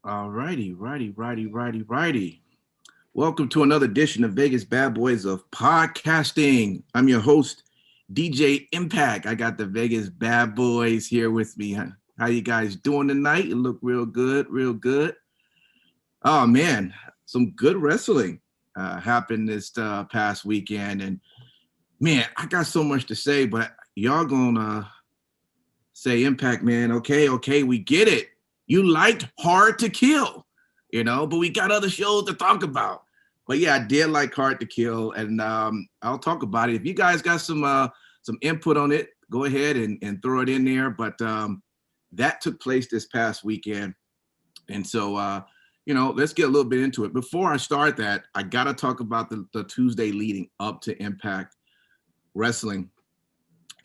All righty. Welcome to another edition of Vegas Bad Boys of Podcasting. I'm your host, DJ Impact. I got the Vegas Bad Boys here with me. How you guys doing tonight? You look real good, real good. Oh man, some good wrestling happened this past weekend, and man, I got so much to say, but y'all gonna say Impact, man. Okay, we get it. You liked Hard to Kill, but we got other shows to talk about. But yeah, I did like Hard to Kill, and I'll talk about it. If you guys got some input on it, go ahead and throw it in there. But that took place this past weekend, and so let's get a little bit into it. Before I start that, I gotta talk about the Tuesday leading up to Impact Wrestling.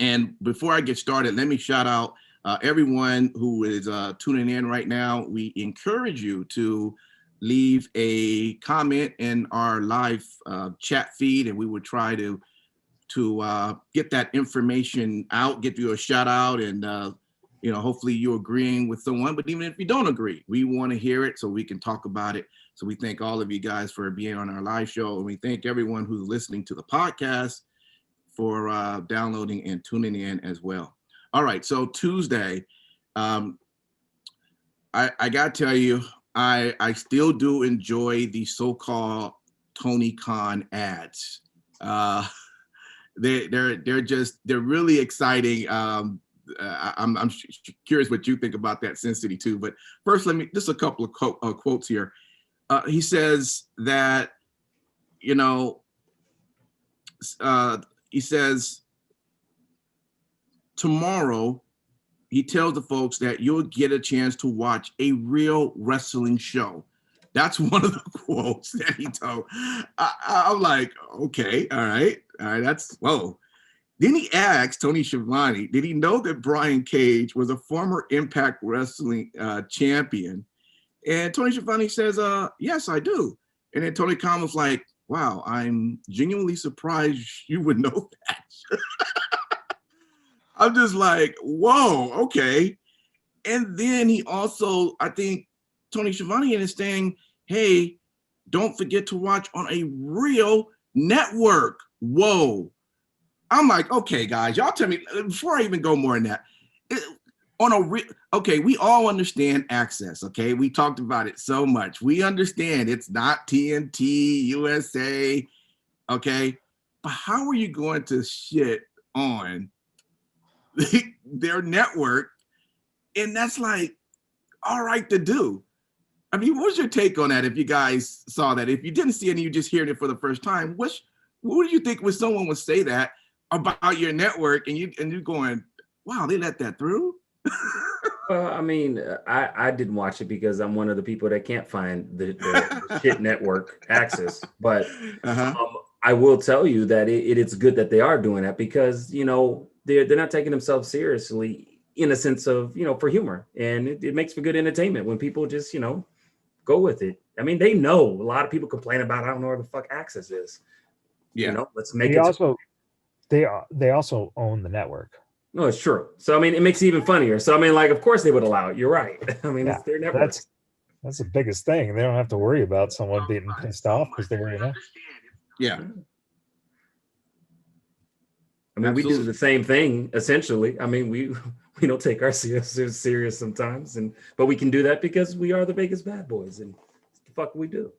And before I get started, let me shout out everyone who is tuning in right now. We encourage you to leave a comment in our live chat feed, and we will try to get that information out, give you a shout out, and hopefully you're agreeing with someone. But even if you don't agree, we want to hear it so we can talk about it. So we thank all of you guys for being on our live show, and we thank everyone who's listening to the podcast for downloading and tuning in as well. All right, so Tuesday, I gotta tell you, I still do enjoy the so-called Tony Khan ads. They're really exciting. I'm curious what you think about that, Sin City too. But first, just a couple of quotes here. He says that he says tomorrow, he tells the folks that you'll get a chance to watch a real wrestling show. That's one of the quotes that he told. I'm like, okay, all right, that's, whoa. Then he asked Tony Schiavone, did he know that Brian Cage was a former Impact Wrestling champion? And Tony Schiavone says, yes, I do. And then Tony Khan was like, wow, I'm genuinely surprised you would know that. I'm just like, whoa, okay. And then he also, I think, Tony Schiavone is saying, hey, don't forget to watch on a real network. Whoa. I'm like, okay, guys, y'all tell me, before I even go more in that, okay, we all understand access, okay? We talked about it so much. We understand it's not TNT, USA, okay? But how are you going to shit on their network? And that's like, all right to do. I mean, what's your take on that if you guys saw that? If you didn't see it and you just hearing it for the first time, what do you think when someone would say that about your network and you're going, wow, they let that through? Well, I mean, I didn't watch it because I'm one of the people that can't find the shit network access. But I will tell you that it's good that they are doing that because, they're not taking themselves seriously in a sense of, for humor. And it makes for good entertainment when people just, go with it. I mean, they know a lot of people complain about, I don't know where the fuck access is. Yeah. Let's make They also own the network. No, it's true. So, I mean, it makes it even funnier. So, I mean, like, of course they would allow it. You're right. I mean, it's their network. That's the biggest thing. They don't have to worry about someone being pissed off because they're, Yeah. I mean, we do the same thing, essentially. I mean, we don't take ourselves serious sometimes, but we can do that because we are the biggest bad boys, and what the fuck we do.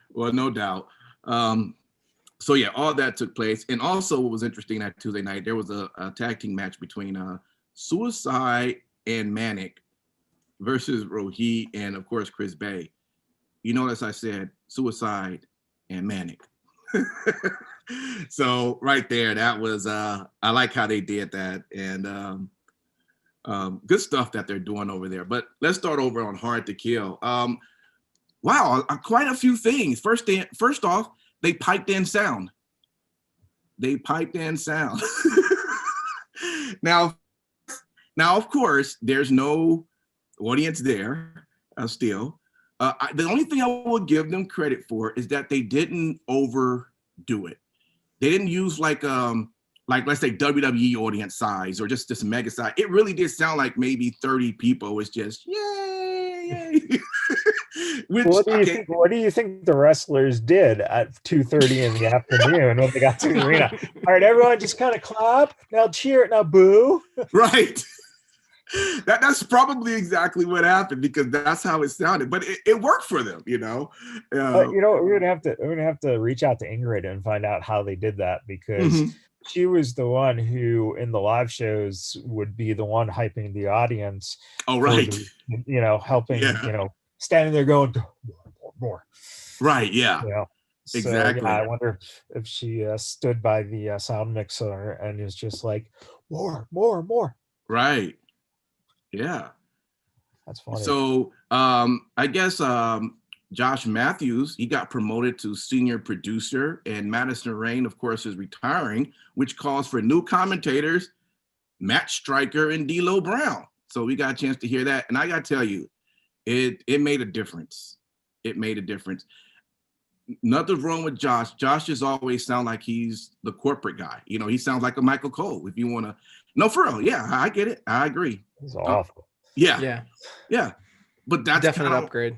Well, no doubt. So yeah, all that took place. And also what was interesting that Tuesday night, there was a tag team match between Suicide and Manic versus Rohit and of course Chris Bay. As I said, Suicide and Manic. So right there, that was I like how they did that, and good stuff that they're doing over there. But let's start over on Hard to Kill. Wow, quite a few things. First off, they piped in sound. Now, of course, there's no audience there still. The only thing I will give them credit for is that they didn't overdo it. They didn't use like like let's say WWE audience size or just this mega size. It really did sound like maybe 30 people was just yay. Which, what do you think the wrestlers did at 2:30 in the afternoon when they got to the arena? All right, everyone just kind of clap. Now cheer, now boo. Right. That's probably exactly what happened because that's how it sounded. But it worked for them, You know, we're gonna have to reach out to Ingrid and find out how they did that, because she was the one who in the live shows would be the one hyping the audience. Oh, right. Helping, standing there going more. Right. Yeah. Exactly. So, I wonder if she stood by the sound mixer and is just like more. Right. Yeah. That's funny. So I guess Josh Matthews, he got promoted to senior producer, and Madison Rain, of course, is retiring, which calls for new commentators, Matt Stryker and D'Lo Brown. So we got a chance to hear that. And I got to tell you, it made a difference. It made a difference. Nothing's wrong with Josh. Josh just always sound like he's the corporate guy. He sounds like a Michael Cole. If you want to, no, for real. Yeah, I get it. I agree. It's awful. Yeah. But that's definite upgrade.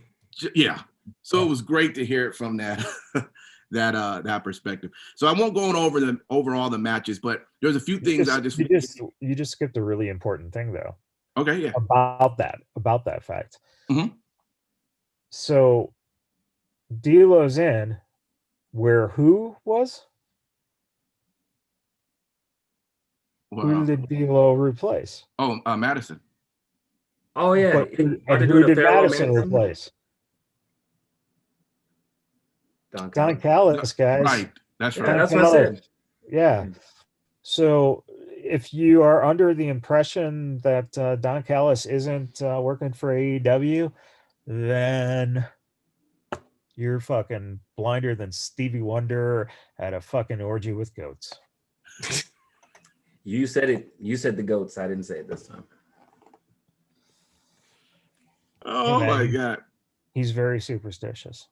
Yeah. So it was great to hear it from that that perspective. So I won't go over all the matches, but there's a few things you just skipped a really important thing though. Okay, yeah. About that fact. Mm-hmm. So D'Lo's in where who was? Well, who did D'Lo replace? Oh, Madison. Oh yeah. And who did Madison replace? Don Callis, guys. Right. That's right. Yeah, that's what I said. Yeah. So if you are under the impression that Don Callis isn't working for AEW, then you're fucking blinder than Stevie Wonder at a fucking orgy with goats. You said it. You said the goats. I didn't say it this time. Oh my God. He's very superstitious.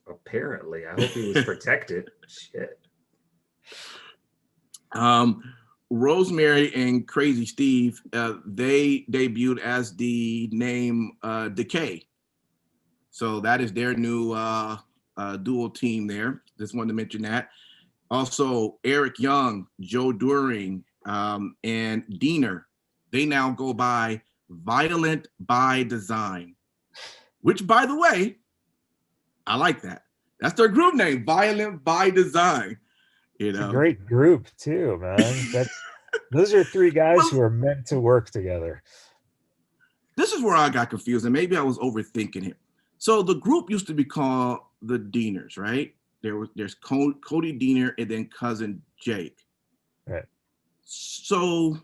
Apparently. I hope he was protected. Shit. Rosemary and Crazy Steve, they debuted as the name Decay. So that is their new dual team there. Just wanted to mention that. Also, Eric Young, Joe During, and Diener, they now go by Violent by Design, which, by the way, I like that. That's their group name, Violent by Design. It's a great group too, man. Those are three guys who are meant to work together. This is where I got confused, and maybe I was overthinking it. So the group used to be called the Dieners, right? There's Cody Diener and then cousin Jake. Right. So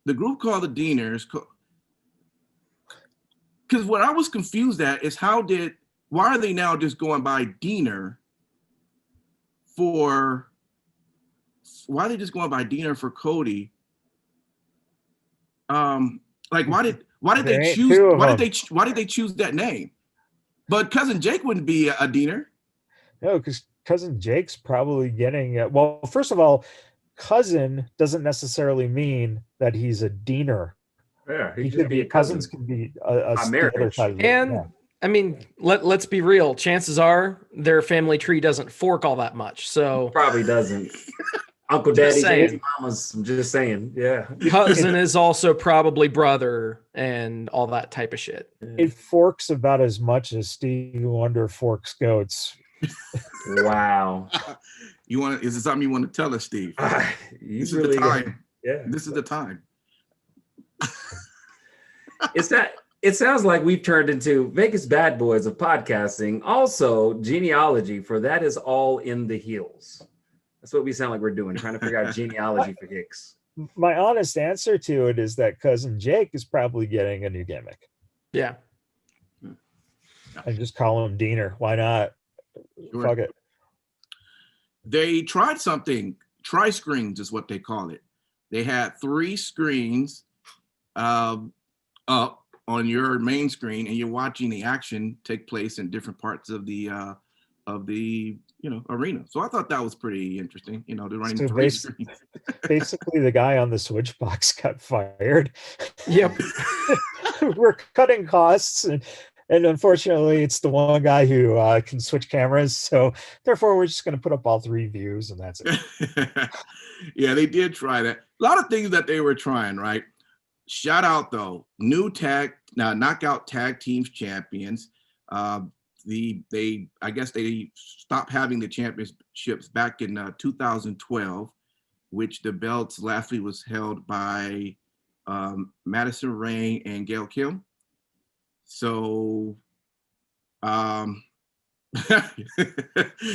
the group called the Dieners, because what I was confused at is why are they now just going by Diener for Cody? Like why did they choose that name? But cousin Jake wouldn't be a Diener. No, because cousin Jake's probably getting well, first of all, cousin doesn't necessarily mean that he's a Diener. Yeah, he could be a cousin. Could be a marriage. And I mean, let's be real. Chances are their family tree doesn't fork all that much. So probably doesn't. Uncle Daddy, Mama's. I'm just saying. Yeah. Cousin is also probably brother and all that type of shit. It forks about as much as Stevie Wonder forks goats. Wow. Is it something you want to tell us, Steve? This is the time. Yeah. This is the time. It sounds like we've turned into Vegas bad boys of podcasting. Also, genealogy for that is all in the heels. That's what we sound like we're doing, trying to figure out genealogy for Hicks. My honest answer to it is that cousin Jake is probably getting a new gimmick. Yeah. And just call him Diener. Why not? Sure. Fuck it. They tried something. Tri-screens is what they call it. They had 3 screens up on your main screen, and you're watching the action take place in different parts of the arena. So I thought that was pretty interesting. They're running So 3 screens. basically, the guy on the switch box got fired. Yep. We're cutting costs, and unfortunately, it's the one guy who can switch cameras. So therefore, we're just going to put up all 3 views, and that's it. Yeah, they did try that. A lot of things that they were trying, right? Shout out though, new knockout tag teams champions. I guess they stopped having the championships back in 2012, which the belts lastly was held by Madison Rain and Gail Kim. So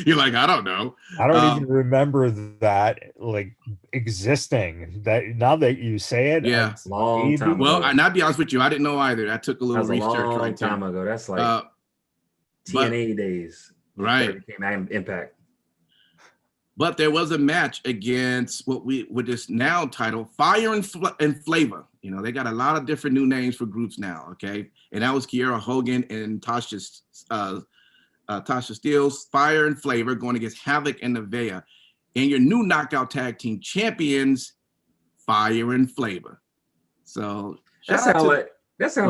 you're like, I don't know. I don't even remember that existing. That now that you say it, yeah, long time well, ago. and I'll be honest with you, I didn't know either. I took a little research long right time there. ago. That's like TNA days, right? Became Impact. But there was a match against with this now title, Fire and Flavor. They got a lot of different new names for groups now. Okay, and that was Kiera Hogan and Tasha Steelz, Fire and Flavor, going against Havoc and Nevaeh, and your new knockout tag team champions, Fire and Flavor. So that sound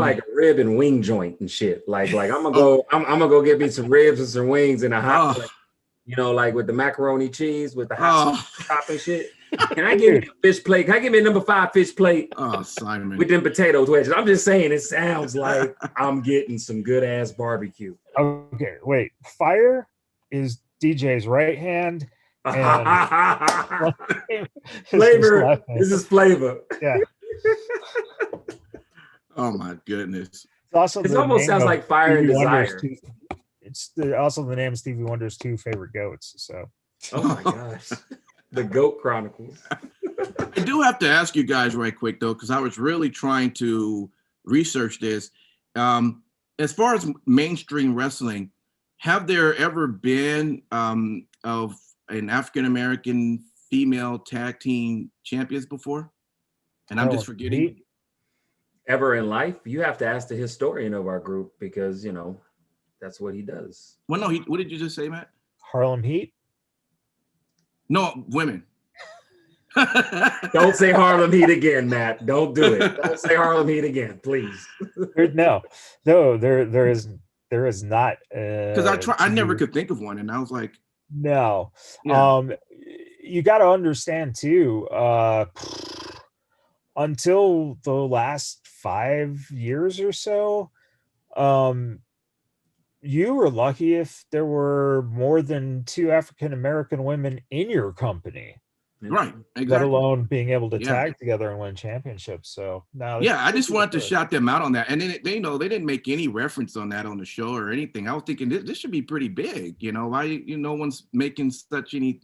like a rib and wing joint and shit. Like I'm gonna go get me some ribs and some wings in a hot plate. Like with the macaroni cheese with the hot top and shit. Can I give me a fish plate? Can I give me a number 5 fish plate? Oh, Simon. With them potatoes wedges. I'm just saying, it sounds like I'm getting some good ass barbecue. Okay, wait. Fire is DJ's right hand. And Flavor. This is Flavor. Yeah. Oh my goodness. It almost sounds like Fire and Desire. It's also the name of Stevie Wonder's 2 favorite goats. So. Oh my gosh. The Goat Chronicles. I do have to ask you guys right quick though, because I was really trying to research this. As far as mainstream wrestling, have there ever been of an African-American female tag team champions before? And I'm just forgetting. Ever in life? You have to ask the historian of our group because, that's what he does. Well, no, what did you just say, Matt? Harlem Heat? No, women. Don't say Harlem Heat again, Matt. Don't do it. Don't say Harlem Heat again, please. No, there is not. Because I never could think of one, and I was like, no. Yeah. You got to understand too. Until the last 5 years or so, you were lucky if there were more than 2 African-American women in your company. Right. Exactly. Let alone being able to tag together and win championships. So now, I just wanted to shout them out on that. And then they didn't make any reference on that on the show or anything. I was thinking this should be pretty big. Why no one's making such any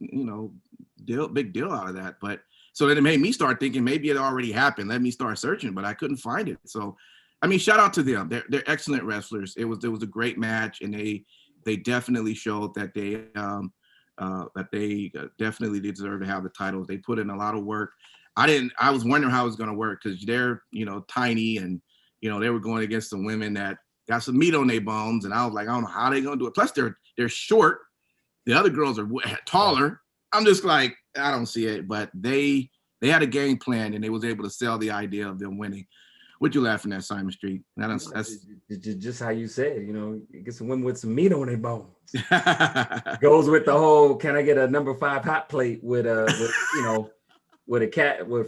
big deal out of that. But so then it made me start thinking maybe it already happened. Let me start searching, but I couldn't find it. So I mean, shout out to them. They're excellent wrestlers. It was a great match, and they definitely showed that they definitely deserve to have the titles. They put in a lot of work. I was wondering how it was going to work because they're tiny, and they were going against some women that got some meat on their bones, and I was like, I don't know how they're going to do it. Plus they're short. The other girls are taller. I'm just like, I don't see it, but they had a game plan, and they was able to sell the idea of them winning. What you laughing at, Simon Street? That's just how you said, you get some women with some meat on their bones. Goes with the whole, can I get a number 5 hot plate with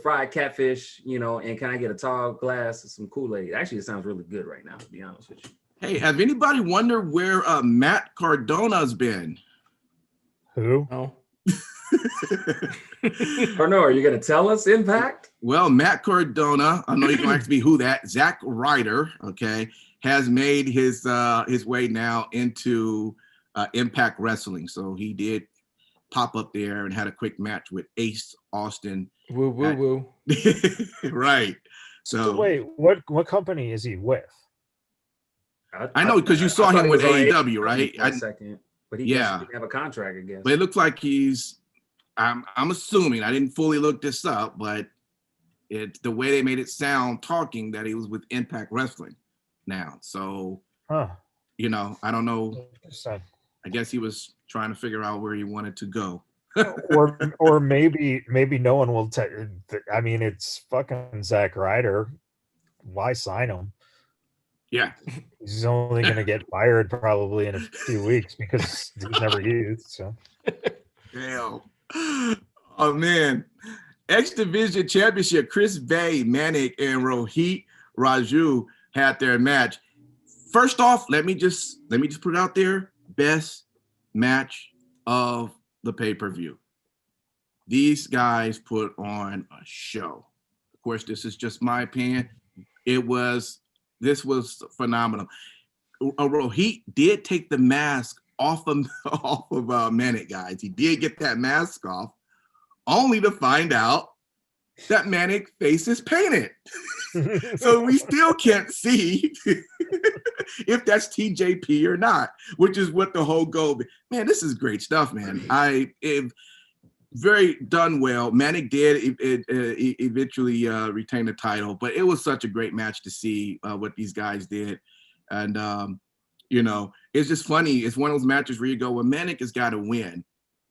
fried catfish, and can I get a tall glass of some Kool-Aid? Actually, it sounds really good right now, to be honest with you. Hey, have anybody wondered where Matt Cardona's been? Who? Oh. Or no, are you going to tell us, Impact? Well, Matt Cardona, I know you're going to ask me who that, Zack Ryder, okay, has made his way now into Impact Wrestling. So he did pop up there and had a quick match with Ace Austin. Woo, woo, woo. Right. So wait, what company is he with? I know because you saw him with AEW, right? For a second, but he didn't have a contract, I guess. But it looks like I'm assuming, I didn't fully look this up, but it's the way they made it sound talking that he was with Impact Wrestling now. So, I don't know. I guess he was trying to figure out where he wanted to go. or maybe no one will take. I mean, it's fucking Zack Ryder. Why sign him? Yeah, He's only going to get fired probably in a few weeks because he's never used. So, damn. Oh man, X Division Championship. Chris Bay, Manik, and Rohit Raju had their match. First off, let me just put it out there. Best match of the pay-per-view. These guys put on a show. Of course, this is just my opinion. This was phenomenal. Rohit did take the mask off of Manik, guys. He did get that mask off, only to find out that Manik face is painted. So we still can't see if that's TJP or not, which is what the whole goal. Man, this is great stuff, man. Very done well. Manik did eventually retain the title, but it was such a great match to see what these guys did. And, it's just funny. It's one of those matches where you go, well, Manik has got to win.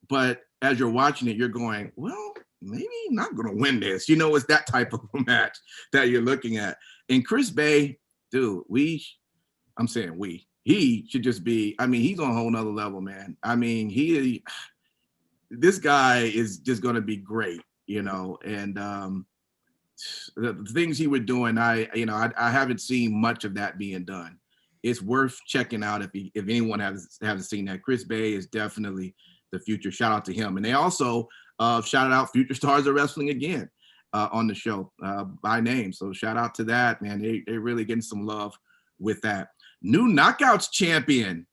But as you're watching it, you're going, well, maybe not going to win this. It's that type of a match that you're looking at. And Chris Bay, dude, he should just be, he's on a whole nother level, man. This guy is just going to be great, and the things he was doing, I haven't seen much of that being done. It's worth checking out if anyone hasn't seen that. Chris Bay is definitely the future. Shout out to him. And they also shouted out Future Stars of Wrestling again on the show by name. So shout out to that, man. They really getting some love with that. New Knockouts champion.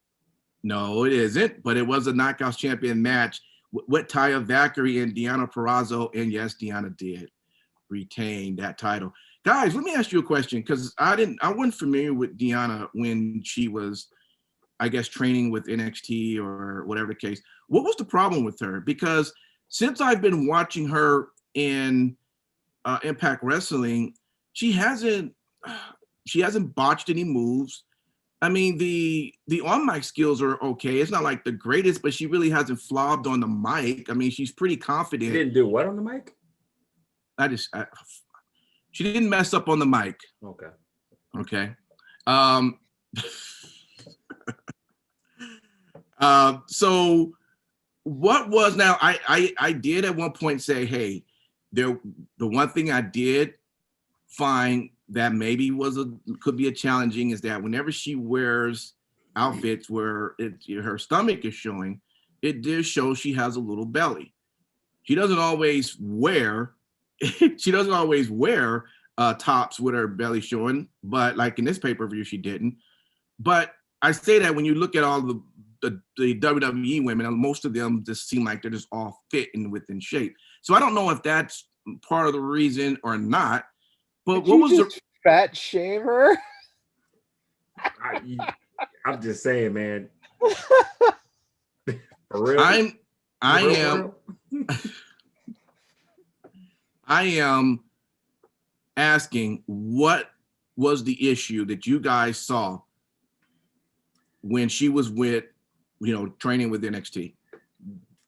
No, it isn't, but it was a Knockouts champion match with Taya Valkyrie and Deonna Purrazzo. And yes, Deonna did retain that title. Guys, let me ask you a question, because I wasn't familiar with Deonna when she was, I guess, training with NXT or whatever the case. What was the problem with her? Because since I've been watching her in Impact Wrestling, she hasn't botched any moves. The on-mic skills are okay. It's not like the greatest, but she really hasn't flopped on the mic. She's pretty confident. She didn't do what on the mic? She didn't mess up on the mic. Okay. So what was, now I did at one point say, hey, the one thing I did find that maybe could be a challenging is that whenever she wears outfits where her stomach is showing, it does show she has a little belly. She doesn't always wear tops with her belly showing, but like in this pay-per-view, she didn't. But I say that when you look at all the WWE women, most of them just seem like they're just all fit and within shape. So I don't know if that's part of the reason or not. But what was the fat shamer? I'm just saying, man. For real? I am asking, what was the issue that you guys saw when she was with, training with NXT?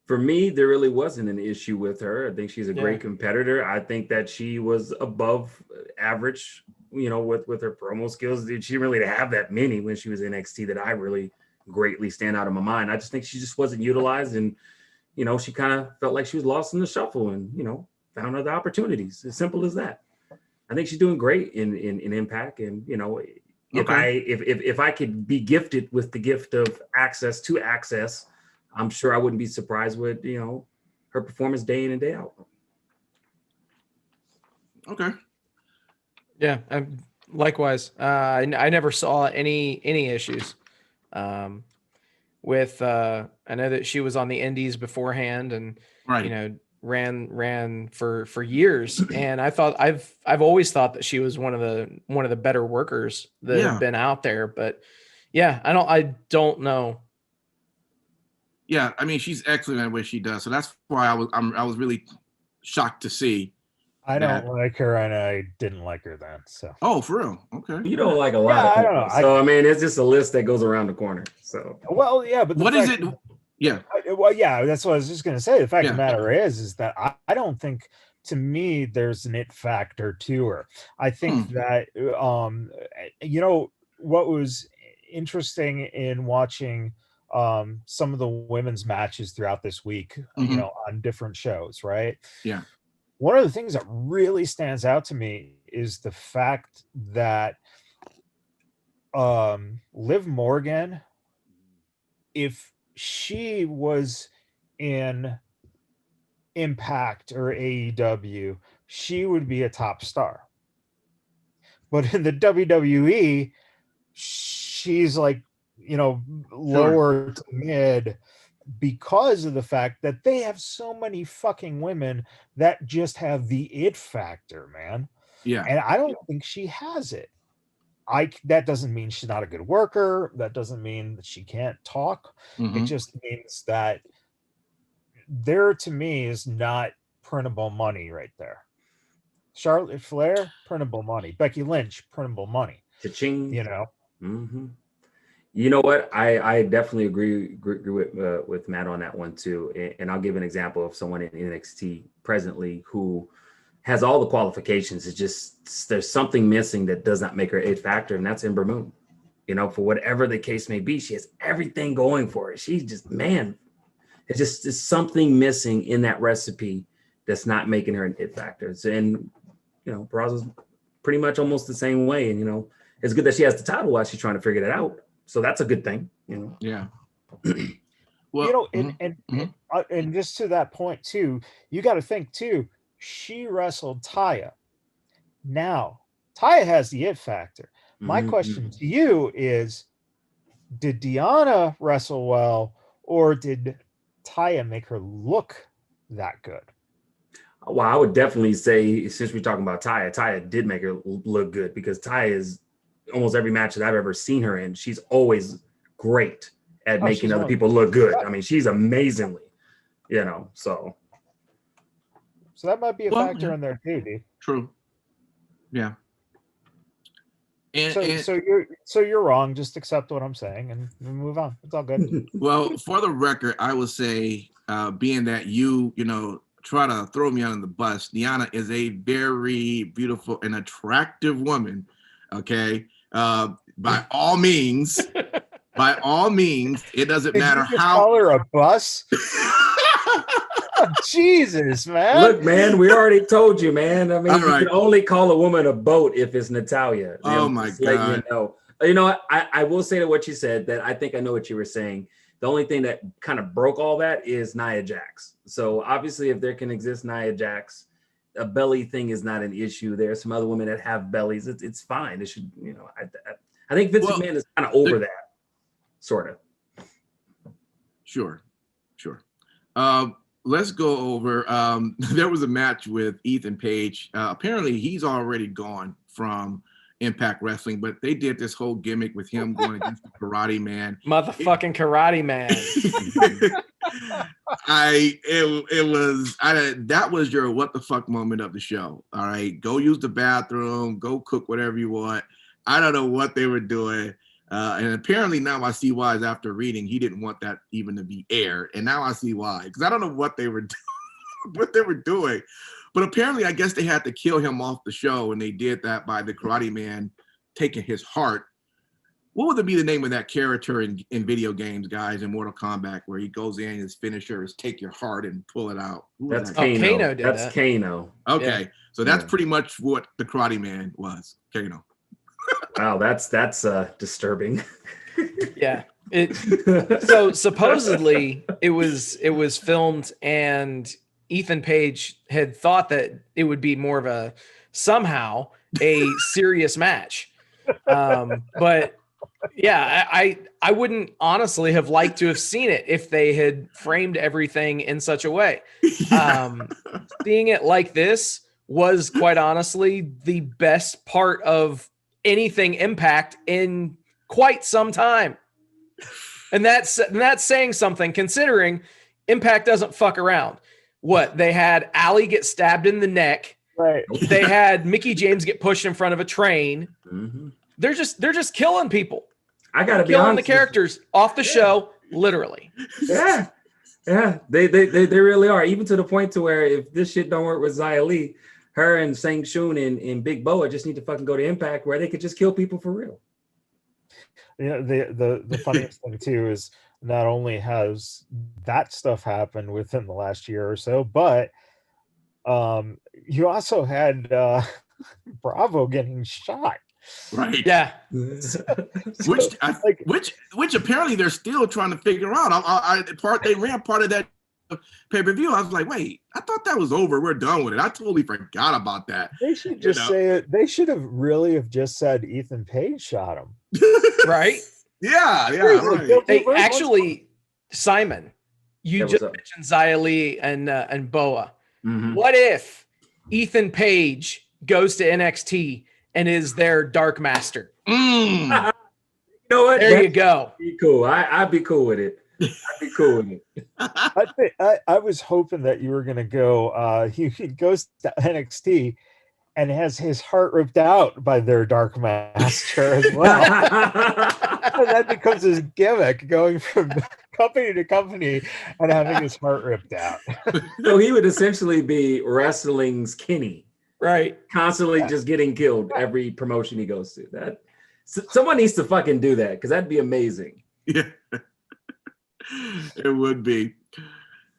For me, there really wasn't an issue with her. I think she's a great competitor. I think that she was above average, with her promo skills. She didn't really have that many when she was in NXT that I really greatly stand out of my mind. I just think she just wasn't utilized, and she kind of felt like she was lost in the shuffle, and found other opportunities. As simple as that. I think she's doing great in Impact, and if I could be gifted with the gift of access to Access, I'm sure I wouldn't be surprised with, her performance day in and day out. Okay. Yeah. Likewise. I never saw any issues with, I know that she was on the Indies beforehand and, right. Ran for years. And I thought I've always thought that she was one of the better workers that have been out there, but I don't know. Yeah, she's excellent at what she does. So that's why I was really shocked to see. I don't like her, and I didn't like her then. So. Oh, for real? Okay. You don't like a lot of people. I don't know. So it's just a list that goes around the corner. So. Well, yeah, but what is it? Yeah. Well, yeah, that's what I was just going to say. The fact of the matter is that I don't think, to me, there's an it factor to her. I think that, what was interesting in watching some of the women's matches throughout this week, on different shows, right? Yeah. One of the things that really stands out to me is the fact that Liv Morgan, if she was in Impact or AEW, she would be a top star. But in the WWE, she's like, lower to mid, because of the fact that they have so many fucking women that just have the it factor, man. Yeah. And I don't think she has it. That doesn't mean she's not a good worker. That doesn't mean that she can't talk. It just means that there, to me, is not printable money right there. Charlotte Flair, printable money. Becky Lynch, printable money. Cha-ching. Mm-hmm. You know what? I definitely agree with Matt on that one too. And I'll give an example of someone in NXT presently who has all the qualifications. It's just there's something missing that does not make her a factor, and that's Ember Moon. For whatever the case may be, she has everything going for her. She's just, man, it's something missing in that recipe that's not making her an it factor. And Peraza's pretty much almost the same way. And it's good that she has the title while she's trying to figure that out. So that's a good thing. Yeah. Well, and just to that point too, you got to think too. She wrestled Taya. Now, Taya has the it factor. My question to you is, did Deonna wrestle well, or did Taya make her look that good? Well, I would definitely say, since we're talking about Taya did make her look good, because Taya is almost every match that I've ever seen her in, she's always great at making other people look good. I mean, she's amazingly, so. So that might be a factor in there too, dude. True. Yeah. So you're wrong. Just accept what I'm saying and move on. It's all good. Well, for the record, I would say, being that you try to throw me under the bus, Deonna is a very beautiful and attractive woman. Okay. By all means, it doesn't matter how. Call her a bus. Oh, Jesus, man. Look, man, we already told you, man. I mean, you can only call a woman a boat if it's Natalya. Oh my God. I will say to what you said, that I think I know what you were saying. The only thing that kind of broke all that is Nia Jax. So obviously, if there can exist Nia Jax, a belly thing is not an issue. There are some other women that have bellies. It's fine. It should, I think Vince McMahon is kind of over that, sort of. Sure. Let's go over. There was a match with Ethan Page. Apparently, he's already gone from Impact Wrestling, but they did this whole gimmick with him going against the Karate Man. Motherfucking Karate Man. That was your what the fuck moment of the show. All right, go use the bathroom, go cook whatever you want. I don't know what they were doing. And apparently now I see why, is after reading, he didn't want that even to be aired. And now I see why, because I don't know what they were doing. But apparently, I guess they had to kill him off the show, and they did that by the Karate Man taking his heart. What would be the name of that character in video games, guys, in Mortal Kombat, where he goes in, his finisher is take your heart and pull it out? That's Kano. Kano did that's Kano. Okay, yeah. So that's pretty much what the Karate Man was, Kano. Wow, that's disturbing. Yeah. So supposedly it was filmed, and Ethan Page had thought that it would be more of somehow a serious match. But yeah, I wouldn't honestly have liked to have seen it if they had framed everything in such a way. Seeing it like this was quite honestly the best part of anything Impact in quite some time. And that's saying something, considering Impact doesn't fuck around. What, they had Allie get stabbed in the neck. Right. They had Mickey James get pushed in front of a train. Mm-hmm. They're just killing people. I gotta be killing honest, the characters off the show literally. Yeah. Yeah, they really are. Even to the point to where if this shit don't work with Xia Li, her and Sang Shun and Big Boa just need to fucking go to Impact where they could just kill people for real. Yeah, the funniest thing too is not only has that stuff happened within the last year or so, but you also had Bravo getting shot. Right. Yeah. Which apparently they're still trying to figure out. They ran part of that pay-per-view. I was like, wait, I thought that was over. We're done with it. I totally forgot about that. They should just say it. They should have really have just said Ethan Page shot him. Right? Yeah. Right. Hey, actually, Simon, you just mentioned Xia Li and Boa. Mm-hmm. What if Ethan Page goes to NXT and is their Dark Master? You know what? There you go. Be cool. I'd be cool with it. I'd be cool with it. I was hoping that you were going to go. He goes to NXT and has his heart ripped out by their Dark Master as well. And that becomes his gimmick, going from company to company and having his heart ripped out. So he would essentially be wrestling's Kenny, right? Constantly just getting killed every promotion he goes to. That someone needs to fucking do that because that'd be amazing. Yeah, it would be.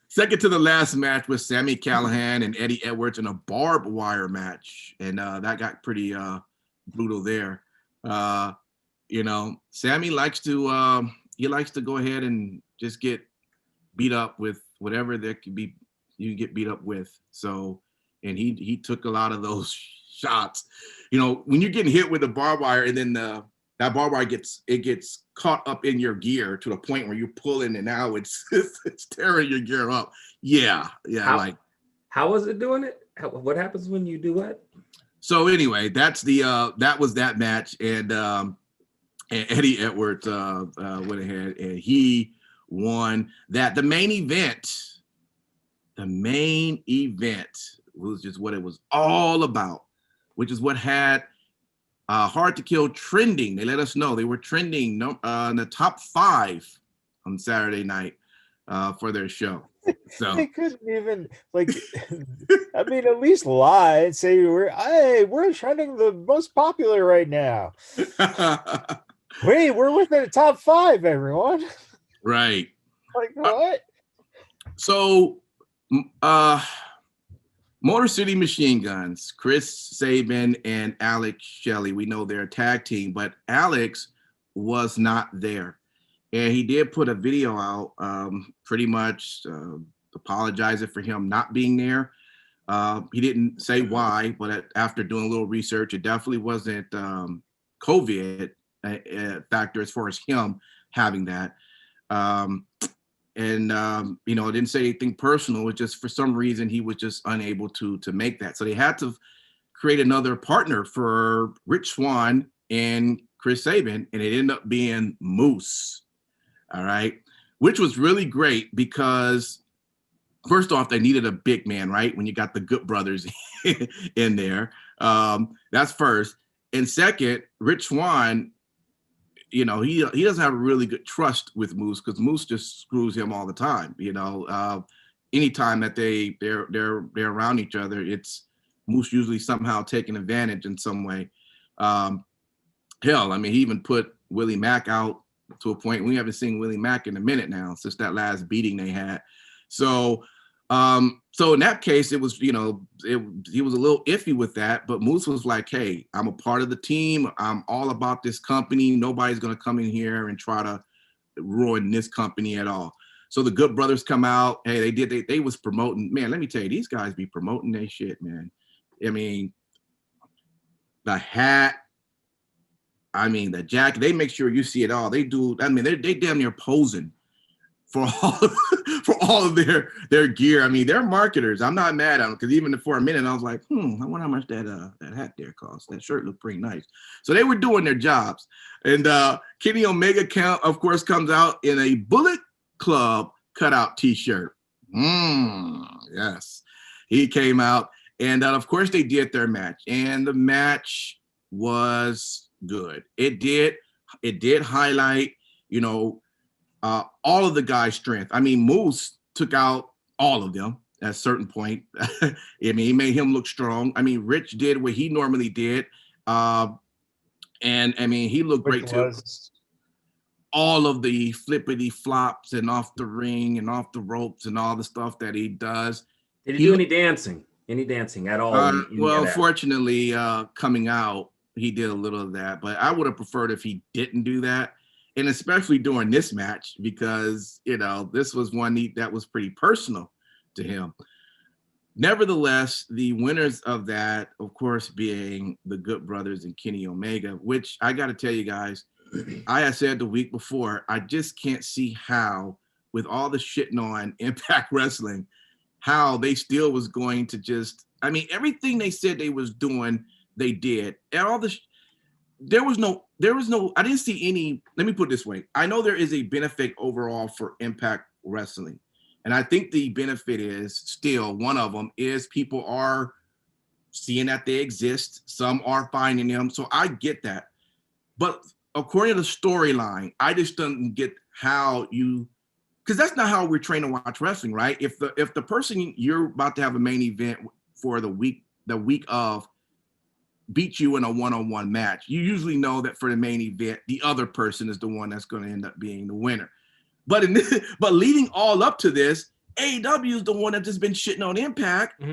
Second to the last match was Sami Callihan and Eddie Edwards in a barbed wire match, and that got pretty brutal there. Sami likes to go ahead and just get beat up with whatever there could be you can get beat up with. So, and he took a lot of those shots. When you're getting hit with a barbed wire and then that barbed wire gets caught up in your gear to the point where you're pulling and now it's tearing your gear up. Yeah. How was it doing it? What happens when you do what? So anyway, that was that match, and Eddie Edwards went ahead and he won that. The main event was just what it was all about, which is what had Hard to Kill trending. They let us know they were trending in the top 5 on Saturday night for their show. So they couldn't even at least lie and say we're trending the most popular right now. Wait, we're within the top 5, everyone. Right. Like what? So Motor City Machine Guns, Chris Sabin and Alex Shelley. We know they're a tag team, but Alex was not there. And he did put a video out pretty much apologizing for him not being there. He didn't say why, but after doing a little research, it definitely wasn't COVID factor as far as him having that. It didn't say anything personal. It just for some reason he was just unable to make that. So they had to create another partner for Rich Swann and Chris Sabin, and it ended up being Moose. All right, which was really great because first off, they needed a big man, right? When you got the Good Brothers in there, that's first. And second, Rich Swann, he doesn't have a really good trust with Moose because Moose just screws him all the time. Anytime that they're around each other, it's Moose usually somehow taking advantage in some way. He even put Willie Mack out to a point. We haven't seen Willie Mack in a minute now since that last beating they had. So in that case, it was, he was a little iffy with that, but Moose was like, hey, I'm a part of the team. I'm all about this company. Nobody's going to come in here and try to ruin this company at all. So the Good Brothers come out. Hey, they was promoting, man, let me tell you, these guys be promoting their shit, man. I mean, the hat, the jacket, they make sure you see it all. They do. They damn near posing for all of their gear. They're marketers. I'm not mad at them because even for a minute I was like, I wonder how much that hat there costs. That shirt looked pretty nice. So they were doing their jobs. And Kenny Omega of course comes out in a Bullet Club cutout T-shirt. Yes, he came out, and of course they did their match, and the match was good. It did highlight, all of the guys' strength. I mean, Moose took out all of them at a certain point. I mean, he made him look strong. I mean, Rich did what he normally did. And I mean, he looked great too. All of the flippity flops and off the ring and off the ropes and all the stuff that he does. Did he do any dancing? Any dancing at all? Well, fortunately, coming out, he did a little of that, but I would have preferred if he didn't do that. And especially during this match, because, you know, this was one that was pretty personal to him. Nevertheless, the winners of that, of course, being the Good Brothers and Kenny Omega, which I got to tell you guys, I had said the week before, I just can't see how, with all the shitting on Impact Wrestling, how they still was going to just, I mean, everything they said they was doing, they did. And all this, there was no, I didn't see any, let me put it this way. I know there is a benefit overall for Impact Wrestling. And I think the benefit is still, one of them is people are seeing that they exist. Some are finding them. So I get that. But according to the storyline, I just don't get how you, because that's not how we're trained to watch wrestling, right? If the person you're about to have a main event for the week of beat you in a one-on-one match, you usually know that for the main event, the other person is the one that's going to end up being the winner. But but leading all up to this, AEW is the one that's just been shitting on Impact.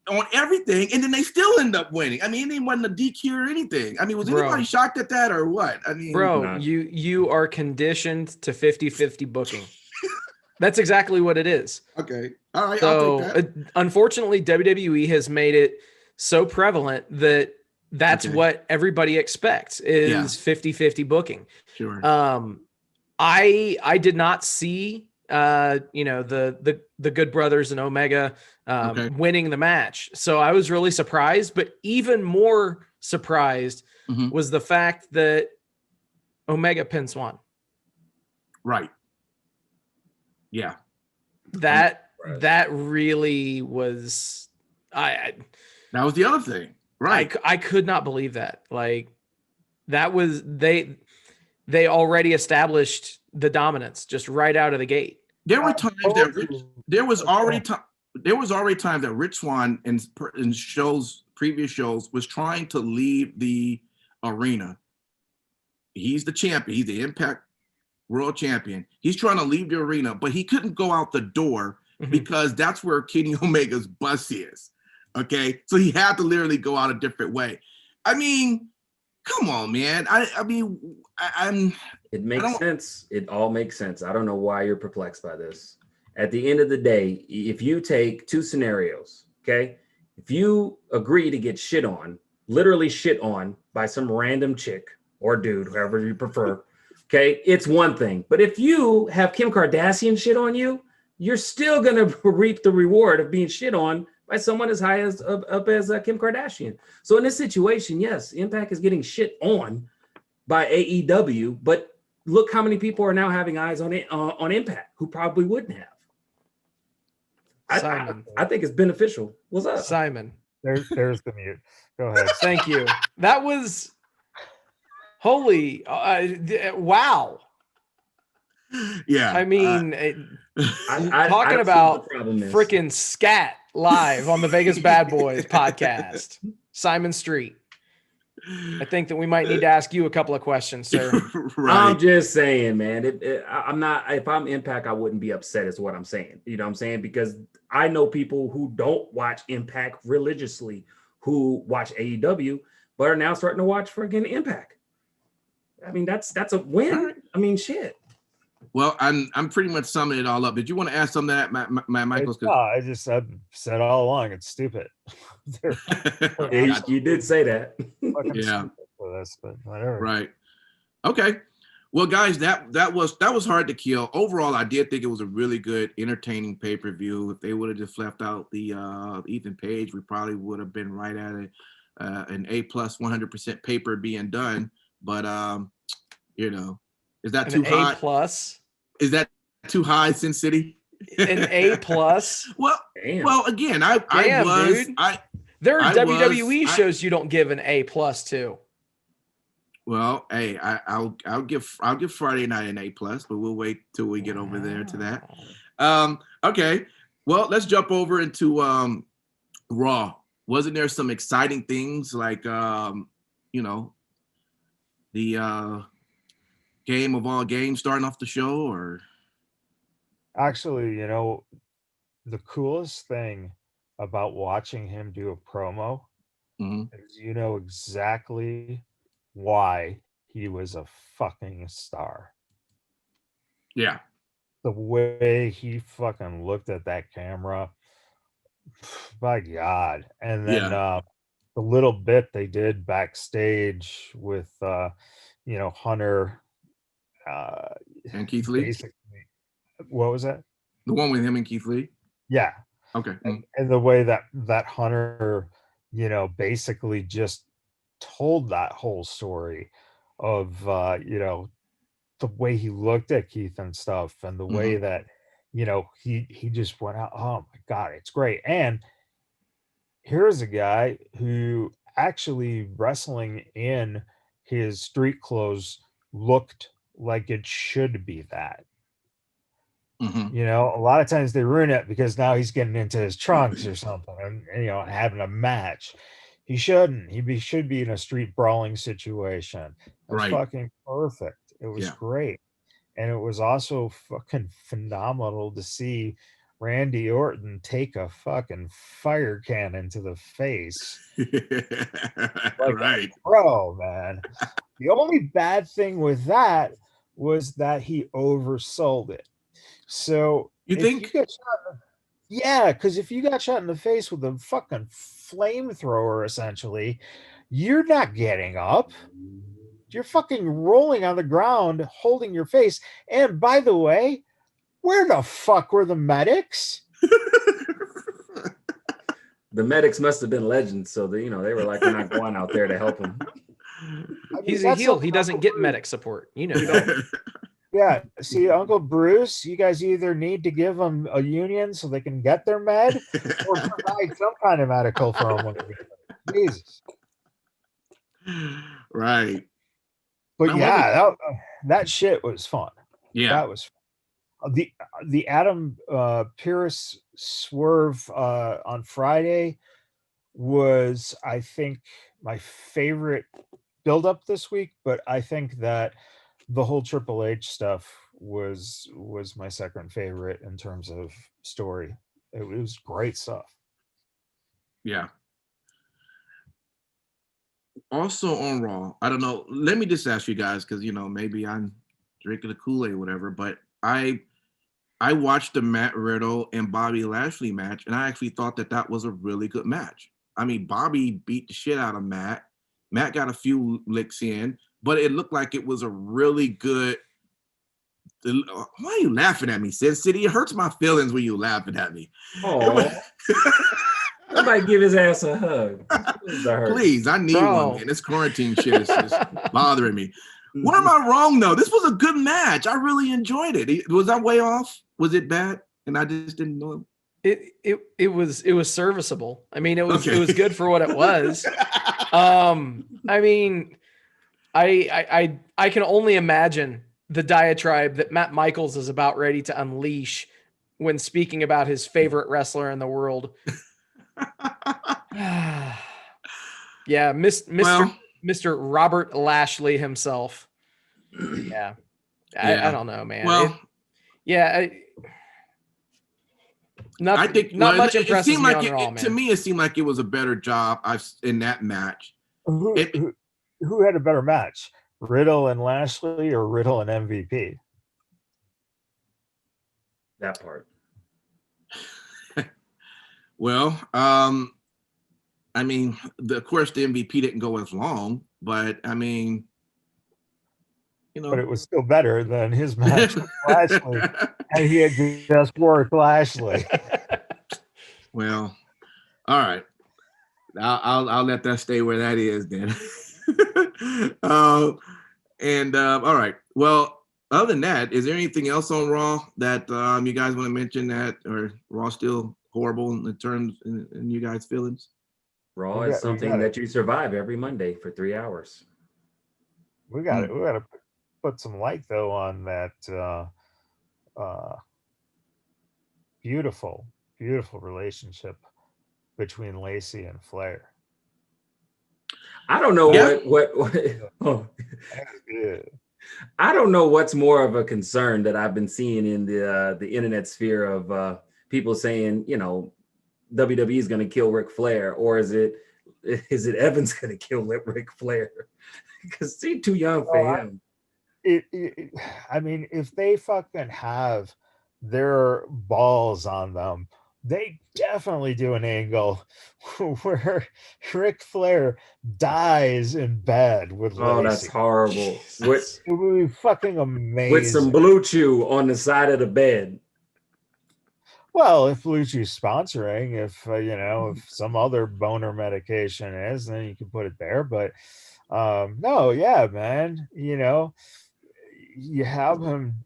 On everything, and then they still end up winning. I mean, it wasn't a DQ or anything. I mean, was anybody shocked at that or what? I mean, bro, you are conditioned to 50-50 booking. That's exactly what it is. Okay. All right. So, I'll take that. Unfortunately, WWE has made it so prevalent that that's what everybody expects is 50-50 booking. Sure. I did not see you know, the Good Brothers and Omega winning the match. So I was really surprised, but even more surprised was the fact that Omega pin Swan. Right. Yeah. That really was that was the other thing. Right. I could not believe that. Like, that was they already established the dominance just right out of the gate. There were times that there was already time that Rich Swann in previous shows was trying to leave the arena. He's the champion. He's the Impact World Champion. He's trying to leave the arena, but he couldn't go out the door because that's where Kenny Omega's bus is. Okay, so he had to literally go out a different way. I mean, come on, man. It makes sense. It all makes sense. I don't know why you're perplexed by this. At the end of the day, if you take two scenarios, okay, if you agree to get shit on, literally shit on by some random chick or dude, whoever you prefer, okay, it's one thing. But if you have Kim Kardashian shit on you, you're still going to reap the reward of being shit on by someone as high as up as Kim Kardashian. So in this situation, yes, Impact is getting shit on by AEW, but look how many people are now having eyes on it on Impact who probably wouldn't have. I think it's beneficial. What's up, Simon? There's the mute. Go ahead. Thank you. That was holy. Wow. Yeah. I mean, talking about freaking scat live on the Vegas Bad Boys podcast. Simon Street. I think that we might need to ask you a couple of questions, sir. Right. I'm just saying, man. I'm not. If I'm Impact, I wouldn't be upset. Is what I'm saying. You know what I'm saying? Because I know people who don't watch Impact religiously, who watch AEW, but are now starting to watch freaking Impact. I mean, that's a win. I mean, shit. Well, I'm pretty much summing it all up. Did you want to add something to that, Michael? No, I've said all along it's stupid. You did say that. Yeah. For this, but whatever. Right. Okay. Well, guys, that was hard to kill. Overall, I did think it was a really good, entertaining pay-per-view. If they would have just left out the Ethan Page, we probably would have been right at it, an A+ 100% paper being done. But you know, is that too high? A+? Is that too high, Sin City? An A+? Well, Damn. well, again, there are WWE shows you don't give an A+ to. Well, hey, I'll give Friday night an A plus, but we'll wait till we get over there to that. Okay, well, let's jump over into Raw. Wasn't there some exciting things like you know, the game of all games starting off the show, or Actually, the coolest thing about watching him do a promo Mhm. is exactly why he was a fucking star. Yeah, The way he fucking looked at that camera, by God. And then yeah, the little bit they did backstage with Hunter, uh and Keith Lee, basically, what was that? the one with him and Keith Lee. Yeah. Okay. And the way that Hunter, basically just told that whole story of the way he looked at Keith and stuff, and the way that he just went out. Oh my God, it's great. And here's a guy who actually wrestling in his street clothes looked like it should be that. Mm-hmm. A lot of times they ruin it because now he's getting into his trunks or something and having a match. He shouldn't. Should be in a street brawling situation. That's Right. fucking perfect. It was Yeah. great. And it was also fucking phenomenal to see Randy Orton take a fucking fire cannon to the face. Like Right. bro, man. The only bad thing with that was that he oversold it. So You if think? you get shot, yeah, because if you got shot in the face with a fucking flamethrower, essentially, you're not getting up. You're fucking rolling on the ground, holding your face. And by the way, where the fuck were the medics? The medics must have been legends, so they were like, we're not going out there to help him. He's a heel. He doesn't get medic support. That. Yeah. See, Uncle Bruce, you guys either need to give them a union so they can get their med, or provide some kind of medical for them. Jesus. Right. But yeah, that shit was fun. Yeah. That was fun. The Adam Pierce swerve on Friday was, I think, my favorite build-up this week, but I think that the whole Triple H stuff was my second favorite in terms of story. It was great stuff. Yeah. Also on Raw, I don't know. Let me just ask you guys, because maybe I'm drinking the Kool-Aid or whatever, but I watched the Matt Riddle and Bobby Lashley match, and I actually thought that was a really good match. I mean, Bobby beat the shit out of Matt. Matt got a few licks in, but it looked like it was a really good. Why are you laughing at me, Sin City? It hurts my feelings when you laughing at me. Oh, somebody give his ass a hug. Please, I need one, man. This quarantine shit is just bothering me. What am I wrong though? This was a good match. I really enjoyed it. Was I way off? Was it bad? And I just didn't know it. It was serviceable. I mean, it was good for what it was. I mean, I can only imagine the diatribe that Matt Michaels is about ready to unleash when speaking about his favorite wrestler in the world. Yeah, Mr. Robert Lashley himself. Yeah. I don't know, man. Well, I think not much impresses me on Raw, man. To me, it seemed like it was a better job in that match. Who had a better match, Riddle and Lashley or Riddle and MVP? That part. Well, I mean, of course, the MVP didn't go as long, but I mean, but it was still better than his match with Lashley, and he had just worked Lashley. Well, all right, I'll let that stay where that is then. All right. Well, other than that, is there anything else on Raw that you guys want to mention that, or Raw still horrible in terms in you guys' feelings? Raw is something that you survive every Monday for 3 hours. We got to put some light though on that beautiful, beautiful relationship between Lacey and Flair. I don't know what oh. I don't know what's more of a concern that I've been seeing in the internet sphere of people saying, you know, WWE is going to kill Ric Flair, or is it Evans going to kill Ric Flair? Because he's too young for him. I mean, if they fucking have their balls on them, they definitely do an angle where Ric Flair dies in bed with Lacey. Oh, that's horrible. It would be fucking amazing. With some Blue Chew on the side of the bed. Well, if Blue Chew's sponsoring, if some other boner medication is, then you can put it there. But no, yeah, man, you have him,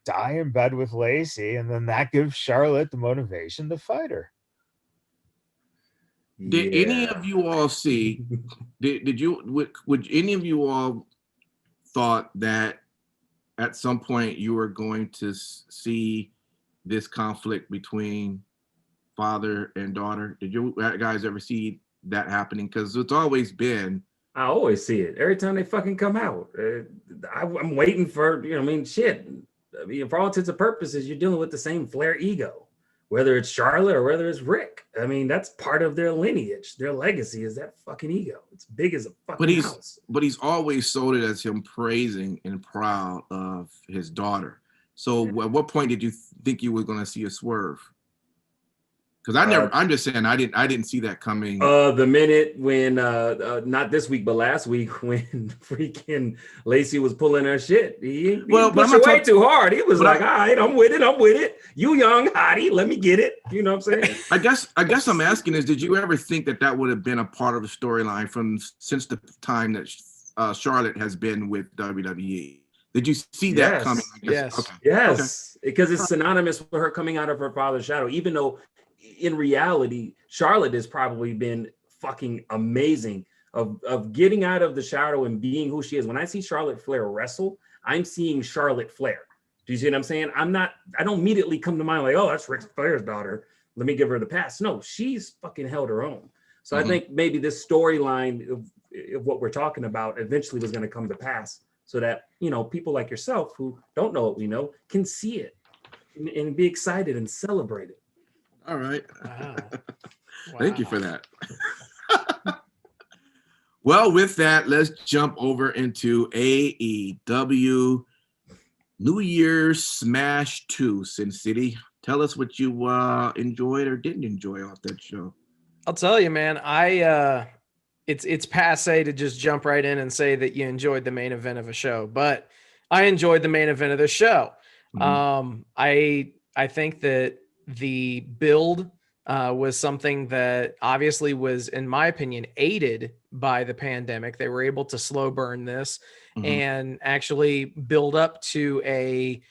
die in bed with Lacey, and then that gives Charlotte the motivation to fight her. Did any of you all see? Would any of you all thought that at some point you were going to see this conflict between father and daughter? Did you guys ever see that happening? Because it's always been. I always see it every time they fucking come out. I'm waiting for, shit. I mean, for all intents and purposes, you're dealing with the same Flair ego, whether it's Charlotte or whether it's Rick. I mean, that's part of their lineage. Their legacy is that fucking ego. It's big as a fucking house. But he's always sold it as him praising and proud of his daughter. So at what point did you think you were going to see a swerve? Because I'm just saying I didn't see that coming. The minute when not this week but last week when freaking Lacey was pulling her shit, he pushed it way too hard. He was like, all right, I'm with it. You young hottie, let me get it. You know what I'm saying? I guess I'm asking is, did you ever think that would have been a part of the storyline since the time that Charlotte has been with WWE? Did you see that coming? Yes. Okay. Yes, because it's synonymous with her coming out of her father's shadow, even though in reality, Charlotte has probably been fucking amazing of getting out of the shadow and being who she is. When I see Charlotte Flair wrestle, I'm seeing Charlotte Flair. Do you see what I'm saying? I don't immediately come to mind like, oh, that's Ric Flair's daughter. Let me give her the pass. No, she's fucking held her own. So I think maybe this storyline of what we're talking about eventually was going to come to pass so that, people like yourself who don't know what we know can see it and be excited and celebrate it. All right. Wow. Thank you for that. Well, with that, let's jump over into AEW New Year's Smash 2, Sin City. Tell us what you enjoyed or didn't enjoy off that show. I'll tell you, man, it's passe to just jump right in and say that you enjoyed the main event of a show, but I enjoyed the main event of the show. Mm-hmm. I think that the build was something that obviously was, in my opinion, aided by the pandemic. They were able to slow burn this and actually build up to a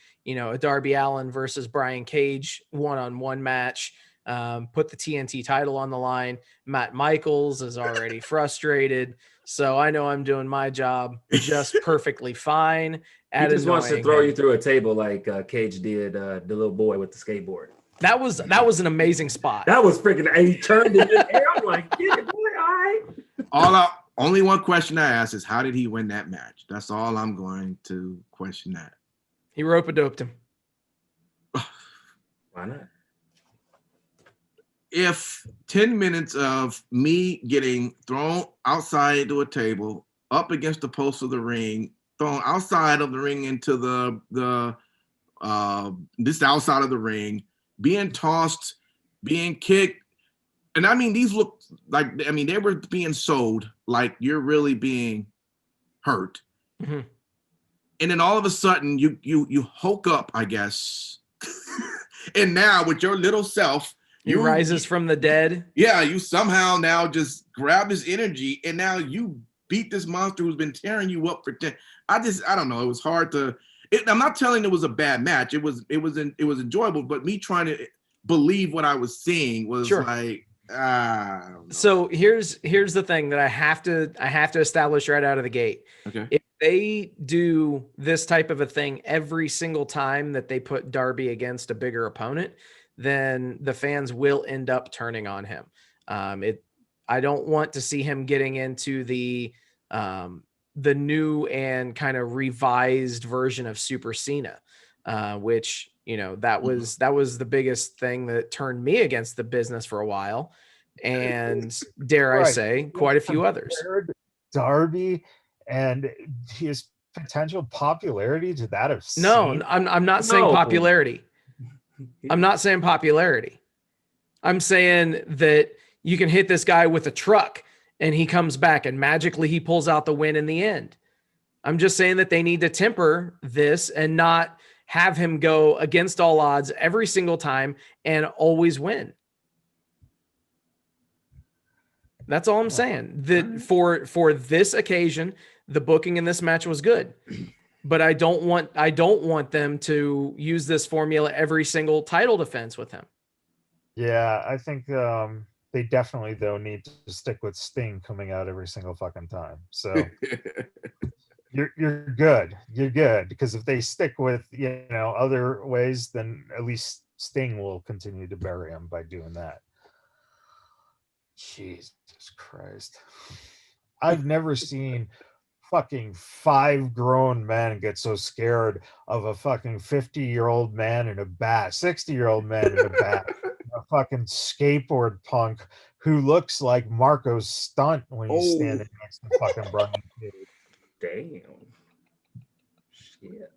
Darby Allin versus Brian Cage one-on-one match, put the TNT title on the line. Matt Michaels is already frustrated. So I know I'm doing my job just perfectly fine. He just wants to throw you through a table like Cage did the little boy with the skateboard. That was an amazing spot. That was freaking, and he turned it in the air. I'm like, get it, boy, all right. Only one question I ask is, how did he win that match? That's all I'm going to question that. He rope-a-doped him. Why not? If 10 minutes of me getting thrown outside to a table, up against the post of the ring, thrown outside of the ring into this outside of the ring, being tossed, being kicked. And I mean, these look like, they were being sold like you're really being hurt. Mm-hmm. And then all of a sudden you hook up, I guess. And now with your little self, he rises from the dead. Yeah, you somehow now just grab his energy and now you beat this monster who's been tearing you up for 10. I don't know. It was hard to. I'm not telling it was a bad match. It was enjoyable, but me trying to believe what I was seeing was like, So here's the thing that I have to establish right out of the gate. Okay. If they do this type of a thing every single time that they put Darby against a bigger opponent, then the fans will end up turning on him. I don't want to see him getting into the new and kind of revised version of Super Cena, which, you know, that was the biggest thing that turned me against the business for a while. And dare I say, quite a few others. Darby and his potential popularity to that of No, Cena? I'm not saying popularity. I'm not saying popularity. I'm saying that you can hit this guy with a truck and he comes back and magically he pulls out the win in the end. I'm just saying that they need to temper this and not have him go against all odds every single time and always win. That's all I'm saying. That for this occasion, the booking in this match was good. But I don't want them to use this formula every single title defense with him. Yeah, I think they definitely though need to stick with Sting coming out every single fucking time. So you're good. You're good, because if they stick with, you know, other ways, then at least Sting will continue to bury him by doing that. Jesus Christ. I've never seen fucking 5 grown men get so scared of a fucking 50-year-old man in a bat, 60-year-old man in a bat, a fucking skateboard punk who looks like Marco's stunt when he's standing next to fucking Brian Cage. Damn. Shit.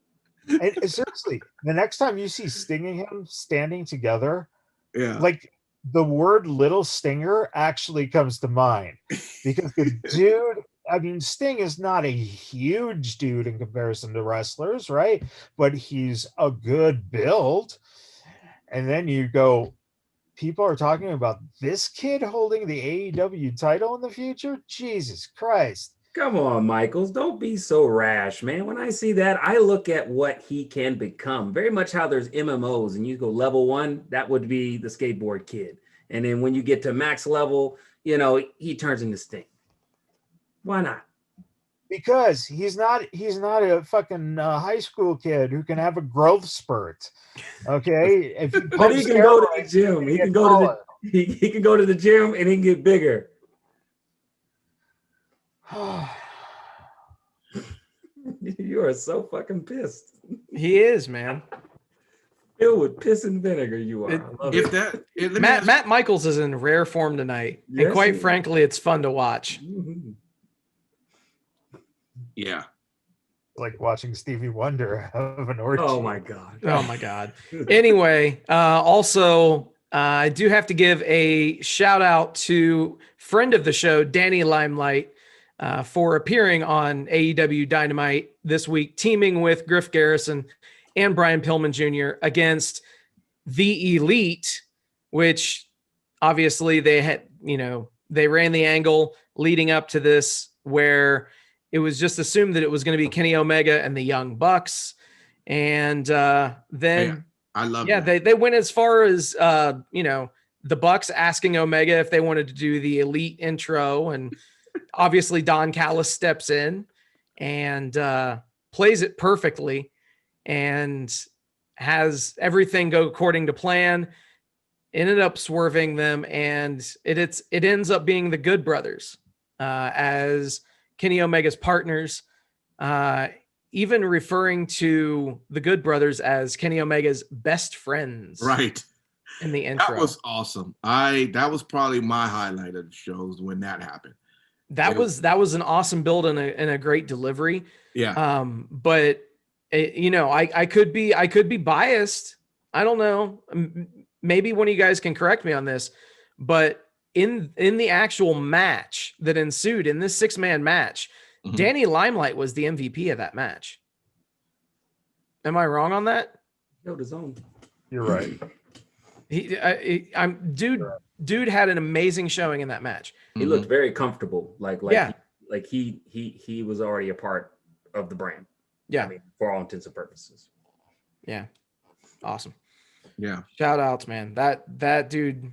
And seriously, the next time you see Sting and him standing together, Yeah. like the word little stinger actually comes to mind, because the dude, I mean, Sting is not a huge dude in comparison to wrestlers, right? But he's a good build. And then you go, people are talking about this kid holding the AEW title in the future? Jesus Christ. Come on, Michaels. Don't be so rash, man. When I see that, I look at what he can become. Very much how there's MMOs and you go level 1, that would be the skateboard kid. And then when you get to max level, you know, he turns into Sting. Why not? Because he's not a fucking high school kid who can have a growth spurt. Okay, if you but he can go to the gym. He can go to the he can go to the gym and he can get bigger. You are so fucking pissed. He is, man. Filled with piss and vinegar, you are. Matt Michaels is in rare form tonight, and quite frankly, it's fun to watch. Mm-hmm. Yeah. Like watching Stevie Wonder have an orgy. Oh my god. Oh my god. Anyway, also, I do have to give a shout out to friend of the show, Danny Limelight, for appearing on AEW Dynamite this week, teaming with Griff Garrison and Brian Pillman Jr. against the Elite, which obviously they had, you know, they ran the angle leading up to this where it was just assumed that it was going to be Kenny Omega and the Young Bucks. And then I love that. They went as far as, you know, the Bucks asking Omega if they wanted to do the Elite intro. And obviously Don Callis steps in and plays it perfectly and has everything go according to plan. Ended up swerving them, and it ends up being the Good Brothers as Kenny Omega's partners, even referring to the Good Brothers as Kenny Omega's best friends. Right. In the intro. That was awesome. That was probably my highlight of the shows when that happened. That was an awesome build and a great delivery. Yeah. But you know, I could be biased. I don't know. Maybe one of you guys can correct me on this, but in the actual match that ensued in this 6-man match, Danny Limelight was the MVP of that match. Am I wrong on that? Held his own. You're right. Dude had an amazing showing in that match. He looked very comfortable. Like he was already a part of the brand. Yeah. I mean, for all intents and purposes. Yeah. Awesome. Yeah. Shout outs, man. That dude,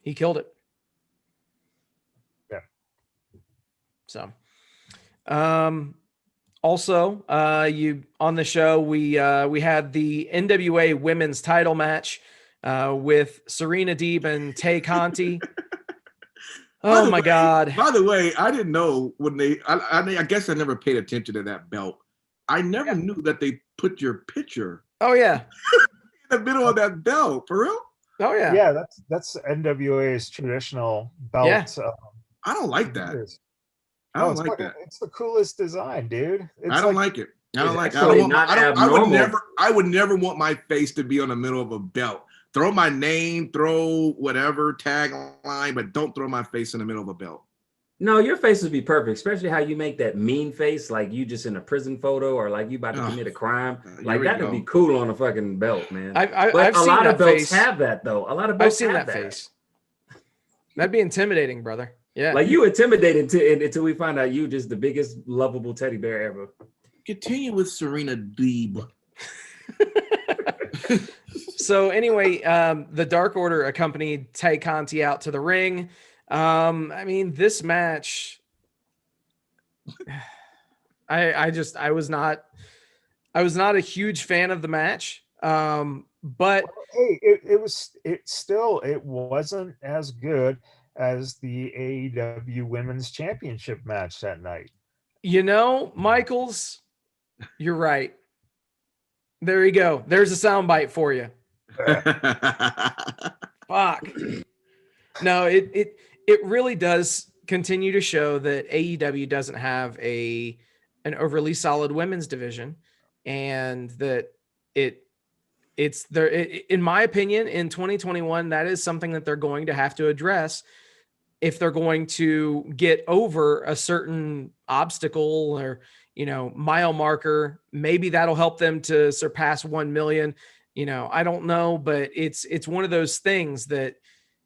he killed it. So, also, you on the show, we had the NWA women's title match with Serena Deeb and Tay Conti. Oh my God. By the way, I didn't know when I guess I never paid attention to that belt. I never knew that they put your picture Oh yeah. in the middle of that belt. For real? Oh yeah. Yeah, that's NWA's traditional belt. Yeah. I don't like that. I No, don't it's like fucking, that. it's the coolest design, dude. It's I don't like it. I don't like. actually not abnormal. I would never want my face to be on the middle of a belt. Throw my name, throw whatever tagline, but don't throw my face in the middle of a belt. No, your face would be perfect, especially how you make that mean face, like you just in a prison photo or like you about to commit a crime. Like that would be cool on a fucking belt, man. I've a seen lot that of belts face. have that though. A lot of belts I've seen have that face. That'd be intimidating, brother. Yeah. Like you intimidated until we find out you just the biggest lovable teddy bear ever. Continue with Serena Deeb. So anyway, the Dark Order accompanied Tay Conti out to the ring. I mean, this match, I was not a huge fan of the match. But hey, it wasn't as good as the AEW Women's Championship match that night. You know, Michaels, you're right. There you go. There's a soundbite for you. Fuck. No, it really does continue to show that AEW doesn't have an overly solid women's division, and that it's there. In my opinion, in 2021, that is something that they're going to have to address if they're going to get over a certain obstacle or, mile marker. Maybe that'll help them to surpass 1 million. I don't know, but it's one of those things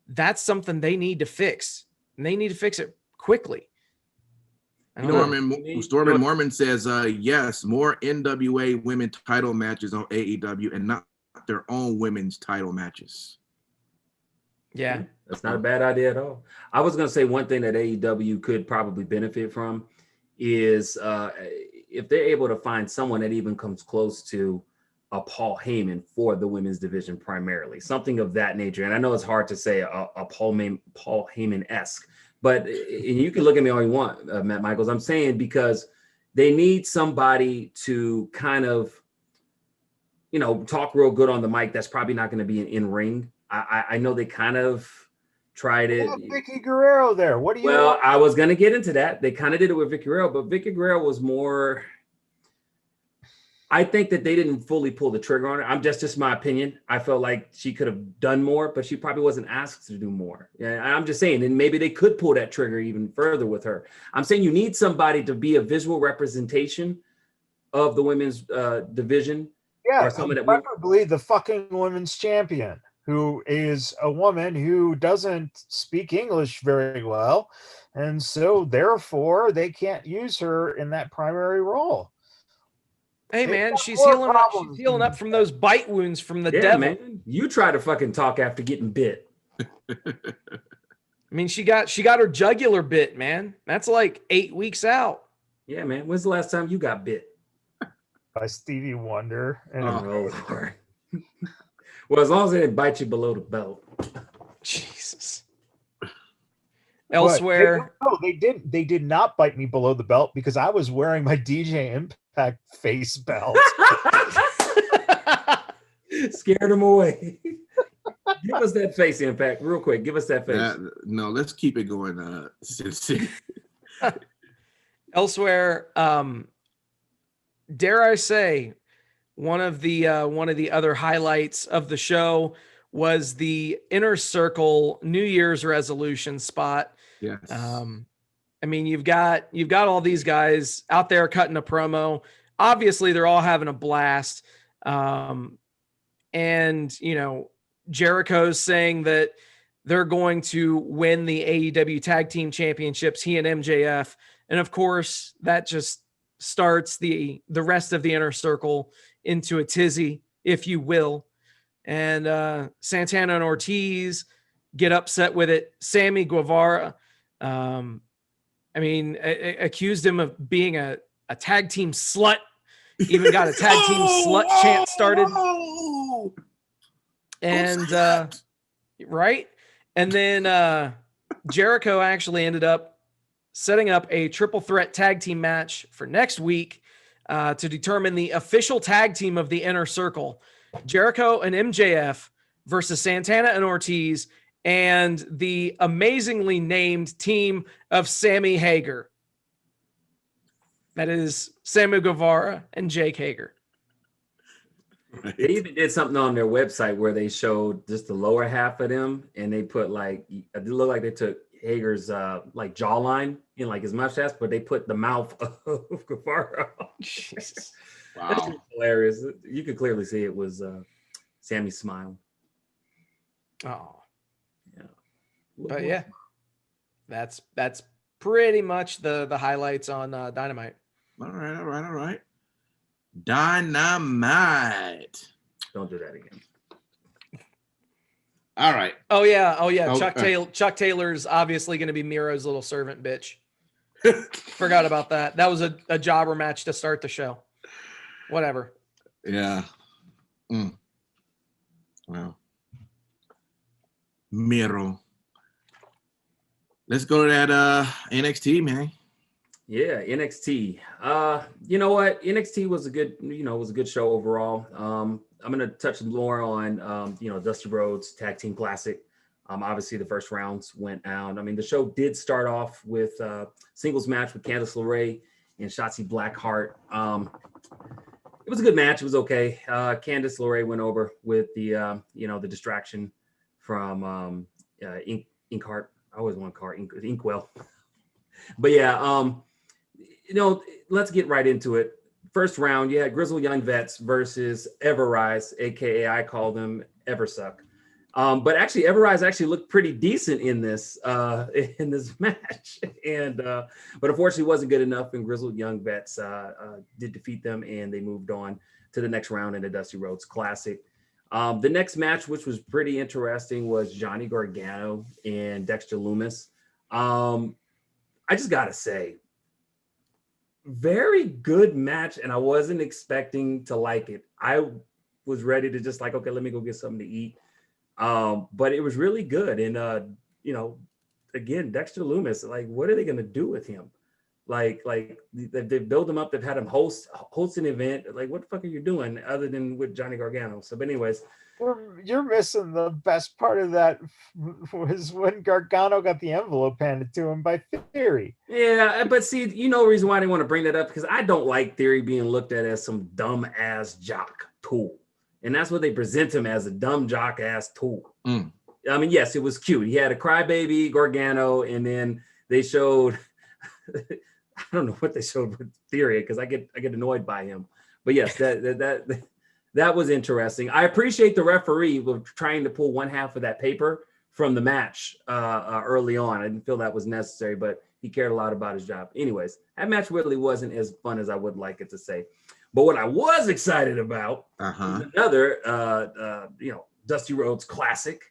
that's something they need to fix, and they need to fix it quickly. Stormin Mormon says, yes, more NWA women title matches on AEW and not their own women's title matches. Yeah. That's not a bad idea at all. I was going to say one thing that AEW could probably benefit from is if they're able to find someone that even comes close to a Paul Heyman for the women's division primarily, something of that nature. And I know it's hard to say a Paul Heyman-esque, but you can look at me all you want, Matt Michaels. I'm saying because they need somebody to kind of, talk real good on the mic. That's probably not going to be an in-ring. I know they kind of tried it. Vicky Guerrero there. What do you? Well, I was going to get into that. They kind of did it with Vicky Guerrero, but Vicky Guerrero was more. I think that they didn't fully pull the trigger on it. I'm just my opinion. I felt like she could have done more, but she probably wasn't asked to do more. Yeah, I'm just saying, and maybe they could pull that trigger even further with her. I'm saying you need somebody to be a visual representation of the women's division. Yeah, preferably the fucking women's champion, who is a woman who doesn't speak English very well, and so therefore they can't use her in that primary role. Hey man, she's healing up from those bite wounds from the devil. Man. You try to fucking talk after getting bit. I mean, she got her jugular bit, man. That's like 8 weeks out. Yeah, man. When's the last time you got bit? By Stevie Wonder. Oh, Lord. Well, as long as they didn't bite you below the belt. Jesus. Elsewhere. They did not bite me below the belt because I was wearing my DJ Impact face belt. Scared them away. Give us that face, Impact, real quick. Give us that face. No, let's keep it going. Elsewhere, dare I say, one of the other highlights of the show was the Inner Circle New Year's resolution spot. Yes. I mean, you've got all these guys out there cutting a promo. Obviously, they're all having a blast. And Jericho's saying that they're going to win the AEW Tag Team Championships, he and MJF. And of course, that just starts the rest of the Inner Circle into a tizzy, if you will. And Santana and Ortiz get upset with it. Sammy Guevara I mean, accused him of being a tag team slut. Even got a tag team slut chant started. And right. And then Jericho actually ended up setting up a triple threat tag team match for next week to determine the official tag team of the Inner Circle. Jericho and MJF versus Santana and Ortiz and the amazingly named team of Sammy Hager. That is Samu Guevara and Jake Hager. Right. They even did something on their website where they showed just the lower half of them, and they put like, it looked like they took Hager's like jawline in like his mustache, but they put the mouth of Guevara. Jesus. Wow. That's hilarious. You could clearly see it was Sammy's smile. Oh. Yeah. But yeah, that's pretty much the highlights on Dynamite. All right. Dynamite. Don't do that again. All right. Oh yeah. Chuck Taylor's obviously going to be Miro's little servant bitch. Forgot about that. That was a jobber match to start the show. Whatever. Yeah. Well, Miro. Let's go to that NXT, man. Yeah, NXT. You know what? NXT was a good show overall. I'm gonna touch more on Dusty Rhodes Tag Team Classic. Obviously the first rounds went out. I mean, the show did start off with singles match with Candice LeRae and Shotzi Blackheart. It was a good match. It was okay. Candice LeRae went over with the the distraction from Inkheart. I always want to call her Inkwell. But yeah, let's get right into it. First round, you had Grizzled Young Vets versus Everrise, aka I call them Eversuck. But actually, Everrise actually looked pretty decent in this match, and but unfortunately wasn't good enough. And Grizzled Young Vets did defeat them, and they moved on to the next round in the Dusty Rhodes Classic. The next match, which was pretty interesting, was Johnny Gargano and Dexter Lumis. I just gotta say, very good match, and I wasn't expecting to like it. I was ready to just like, okay, let me go get something to eat. But it was really good. And again, Dexter Lumis, like, what are they gonna do with him? Like they build him up, they've had him host an event. Like, what the fuck are you doing other than with Johnny Gargano? So, but anyways. You're missing the best part of that was when Gargano got the envelope handed to him by Theory. Yeah, but see, the reason why they want to bring that up, because I don't like Theory being looked at as some dumb ass jock tool. And that's what they present him as, a dumb jock ass tool. I mean, yes, it was cute. He had a crybaby Gargano, and then they showed I don't know what they showed with Theory, because I get annoyed by him. But yes, that was interesting. I appreciate the referee with trying to pull one half of that paper from the match early on. I didn't feel that was necessary, but he cared a lot about his job. Anyways, that match really wasn't as fun as I would like it to say. But what I was excited about was another, Dusty Rhodes Classic.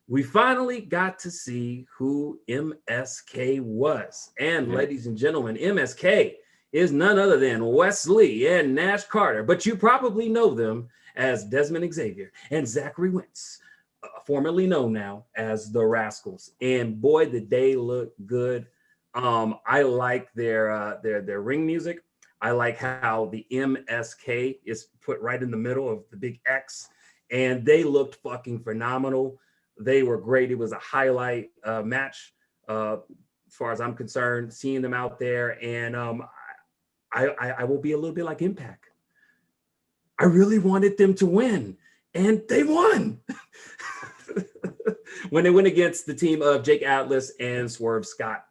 We finally got to see who MSK was. And ladies and gentlemen, MSK is none other than Wesley and Nash Carter, but you probably know them as Desmond Xavier and Zachary Wentz, formerly known now as the Rascals. And boy, did they look good. I like their ring music. I like how the MSK is put right in the middle of the big X, and they looked fucking phenomenal. They were great. It was a highlight match as far as I'm concerned, seeing them out there. And I will be a little bit like Impact. I really wanted them to win, and they won. When they went against the team of Jake Atlas and Swerve Scott.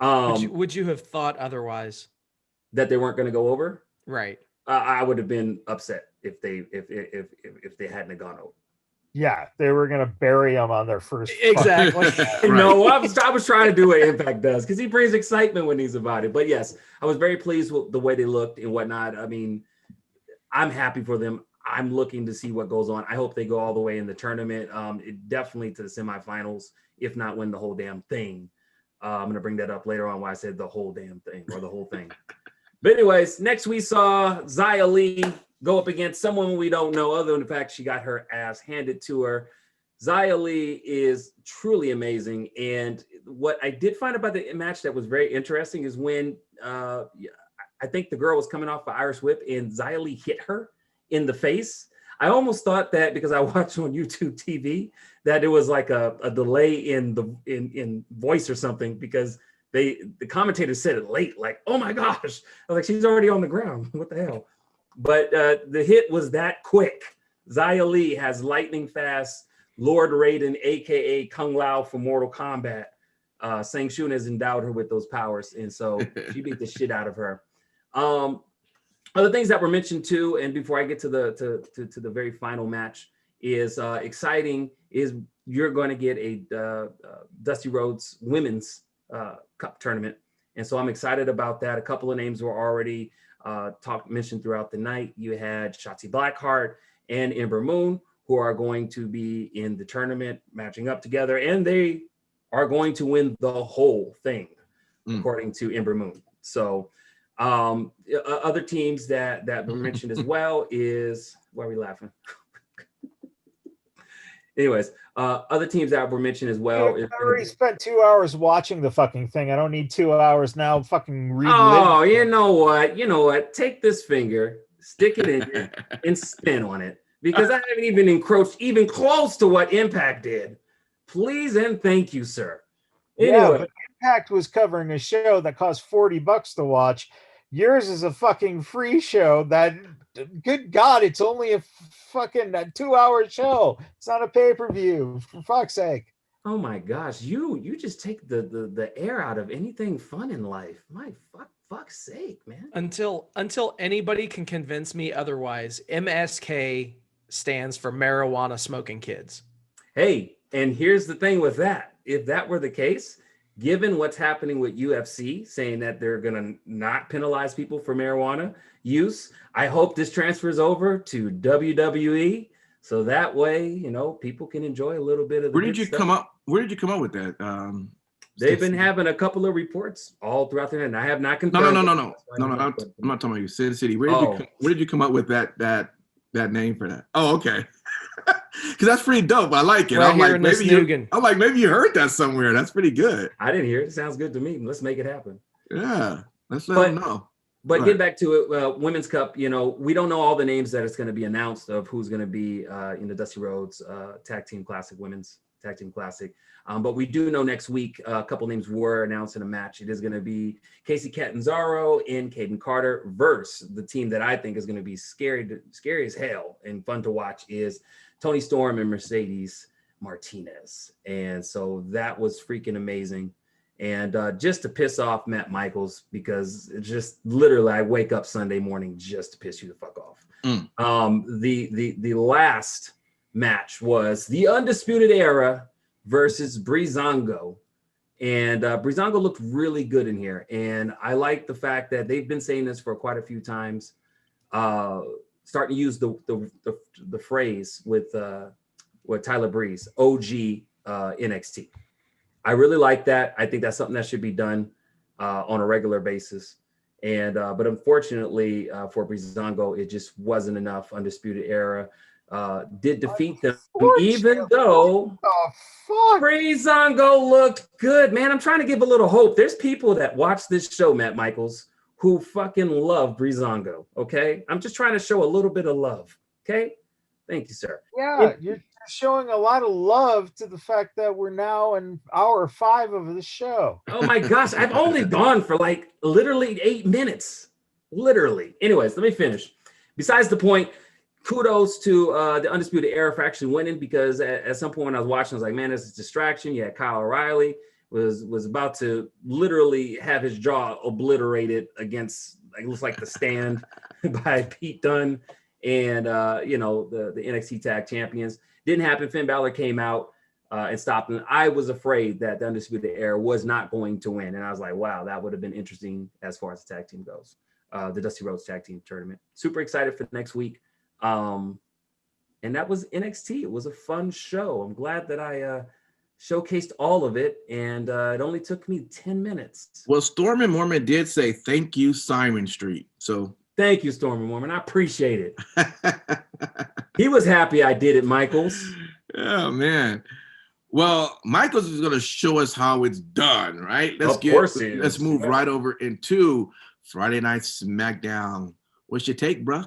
Would you have thought otherwise? That they weren't going to go over? Right. I would have been upset if they hadn't gone over. Yeah, they were going to bury him on their first. Exactly. No, I was trying to do what Impact does, because he brings excitement when he's about it. But yes, I was very pleased with the way they looked and whatnot. I mean, I'm happy for them. I'm looking to see what goes on. I hope they go all the way in the tournament. Definitely to the semifinals, if not win the whole damn thing. I'm going to bring that up later on why I said the whole damn thing or the whole thing. But anyways, next we saw Xia Li go up against someone we don't know other than the fact she got her ass handed to her. Xia Li is truly amazing. And what I did find about the match that was very interesting is when I think the girl was coming off an Irish whip and Xia Li hit her in the face. I almost thought that because I watched on YouTube TV that it was like a delay in voice or something because the commentator said it late, like, oh my gosh, I was like, she's already on the ground. What the hell? But the hit was that quick. Xia Li has lightning fast Lord Raiden, aka Kung Lao from Mortal Kombat. Sang Shun has endowed her with those powers, and so she beat the shit out of her. Other things that were mentioned too, and before I get to the very final match, is exciting. Is you're going to get a Dusty Rhodes Women's Cup tournament, and so I'm excited about that. A couple of names were already mentioned throughout the night. You had Shotzi Blackheart and Ember Moon, who are going to be in the tournament matching up together, and they are going to win the whole thing, according to Ember Moon. So other teams that were mentioned as well is, why are we laughing? Anyways, other teams that were mentioned as well. I already spent 2 hours watching the fucking thing. I don't need 2 hours now fucking relive. Oh, you know what? Take this finger, stick it in here, and spin on it. Because I haven't even encroached even close to what Impact did. Please and thank you, sir. Anyway. Yeah, but Impact was covering a show that cost $40 to watch. Yours is a fucking free show that, good God, it's only a fucking 2 hour show. It's not a pay-per-view, for fuck's sake. Oh my gosh, you just take the air out of anything fun in life. My fuck's sake, man. Until anybody can convince me otherwise, MSK stands for marijuana smoking kids. Hey, and here's the thing with that. If that were the case, given what's happening with UFC, saying that they're going to not penalize people for marijuana use, I hope this transfers over to WWE. So that way, people can enjoy a little bit of the Where did you come up with that? They've been having a couple of reports all throughout the night, and I have not confirmed. No. I'm not talking about you, Sin City. Where did you come up with that name for that? Oh, okay. Because that's pretty dope. I like it. Right I'm like, maybe you heard that somewhere. That's pretty good. I didn't hear it. It sounds good to me. Let's make it happen. Yeah, let's let them know. But get back to it, Women's Cup, we don't know all the names that it's going to be announced of who's going to be in the Dusty Rhodes Tag Team Classic, Women's Tag Team Classic. But we do know next week a couple names were announced in a match. It is going to be Casey Catanzaro and Caden Carter versus the team that I think is going to be scary as hell and fun to watch is Tony Storm and Mercedes Martinez. And so that was freaking amazing. And just to piss off Matt Michaels, because it's just literally I wake up Sunday morning just to piss you the fuck off. The last match was the Undisputed Era versus Breezango. And Breezango looked really good in here. And I like the fact that they've been saying this for quite a few times, starting to use the phrase with Tyler Breeze, OG NXT. I really like that. I think that's something that should be done on a regular basis. And but unfortunately for Breezango, it just wasn't enough. Undisputed Era did defeat them, even though Breezango looked good. Man, I'm trying to give a little hope. There's people that watch this show, Matt Michaels, who fucking love Breezango, okay? I'm just trying to show a little bit of love, okay? Thank you, sir. Yeah, you're showing a lot of love to the fact that we're now in hour 5 of the show. Oh my gosh, I've only gone for like literally 8 minutes. Literally. Anyways, let me finish. Besides the point, kudos to the Undisputed Era for actually winning, because at some point when I was watching, I was like, man, this is a distraction. Yeah, Kyle O'Reilly was about to literally have his jaw obliterated against, like, looks like the Stand by Pete Dunne and the NXT Tag Champions. Didn't happen. Finn Balor came out and stopped him. I was afraid that the Undisputed Era was not going to win, and I was like, wow, that would have been interesting as far as the tag team goes. The Dusty Rhodes Tag Team Tournament. Super excited for next week. And that was NXT. It was a fun show. I'm glad that I showcased all of it, and it only took me 10 minutes. Well, Storm and Mormon did say thank you, Simon Street. So thank you, Storm and Mormon. I appreciate it. He was happy I did it, Michaels. Oh man. Well, Michaels is going to show us how it's done, right? Let's move right over into Friday Night SmackDown. What's your take, bro?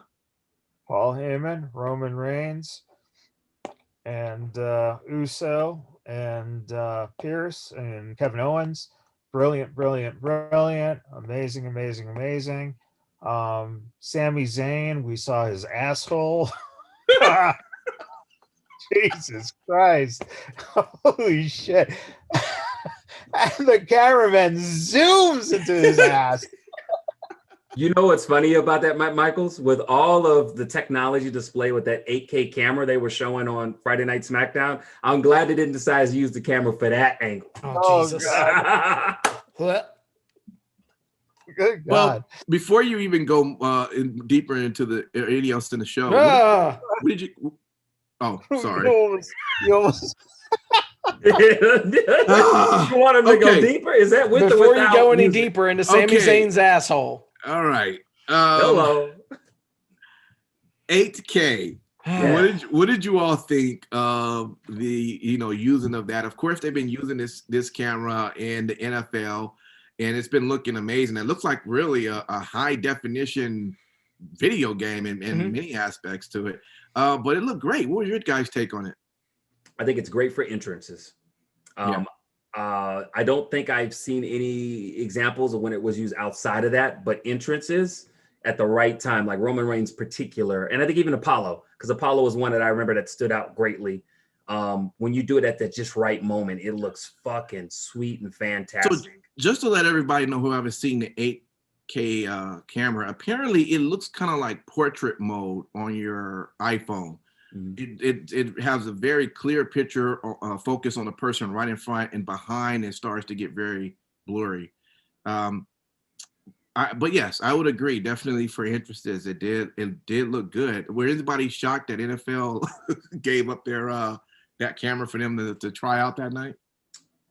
Paul Heyman, Roman Reigns, and Uso, and Pierce, and Kevin Owens. Brilliant, brilliant, brilliant. Amazing, amazing, amazing. Sami Zayn, we saw his asshole. Jesus Christ. Holy shit. And the caravan zooms into his ass. You know what's funny about that, Michaels? With all of the technology display with that 8K camera they were showing on Friday Night SmackDown, I'm glad they didn't decide to use the camera for that angle. Oh, Jesus. What? Good God. Well, before you even go deeper into anything else in the show, what did you... Oh, sorry. You almost you want him to go deeper? Is that with before or without you go any music? deeper into Sami Zayn's asshole? All right. Hello. 8K. What did you all think of the using of that? Of course, they've been using this camera in the NFL, and it's been looking amazing. It looks like really a high definition video game in many aspects to it. But it looked great. What was your guys' take on it? I think it's great for entrances. I don't think I've seen any examples of when it was used outside of that, but entrances at the right time, like Roman Reigns particular, and I think even Apollo, because Apollo was one that I remember that stood out greatly. When you do it at the just right moment, it looks fucking sweet and fantastic. So just to let everybody know who haven't seen the 8K camera, apparently it looks kind of like portrait mode on your iPhone. It has a very clear picture, focus on the person right in front, and behind it starts to get very blurry. But yes, I would agree. Definitely for interested, it did look good. Were anybody shocked that NFL gave up their that camera for them to try out that night?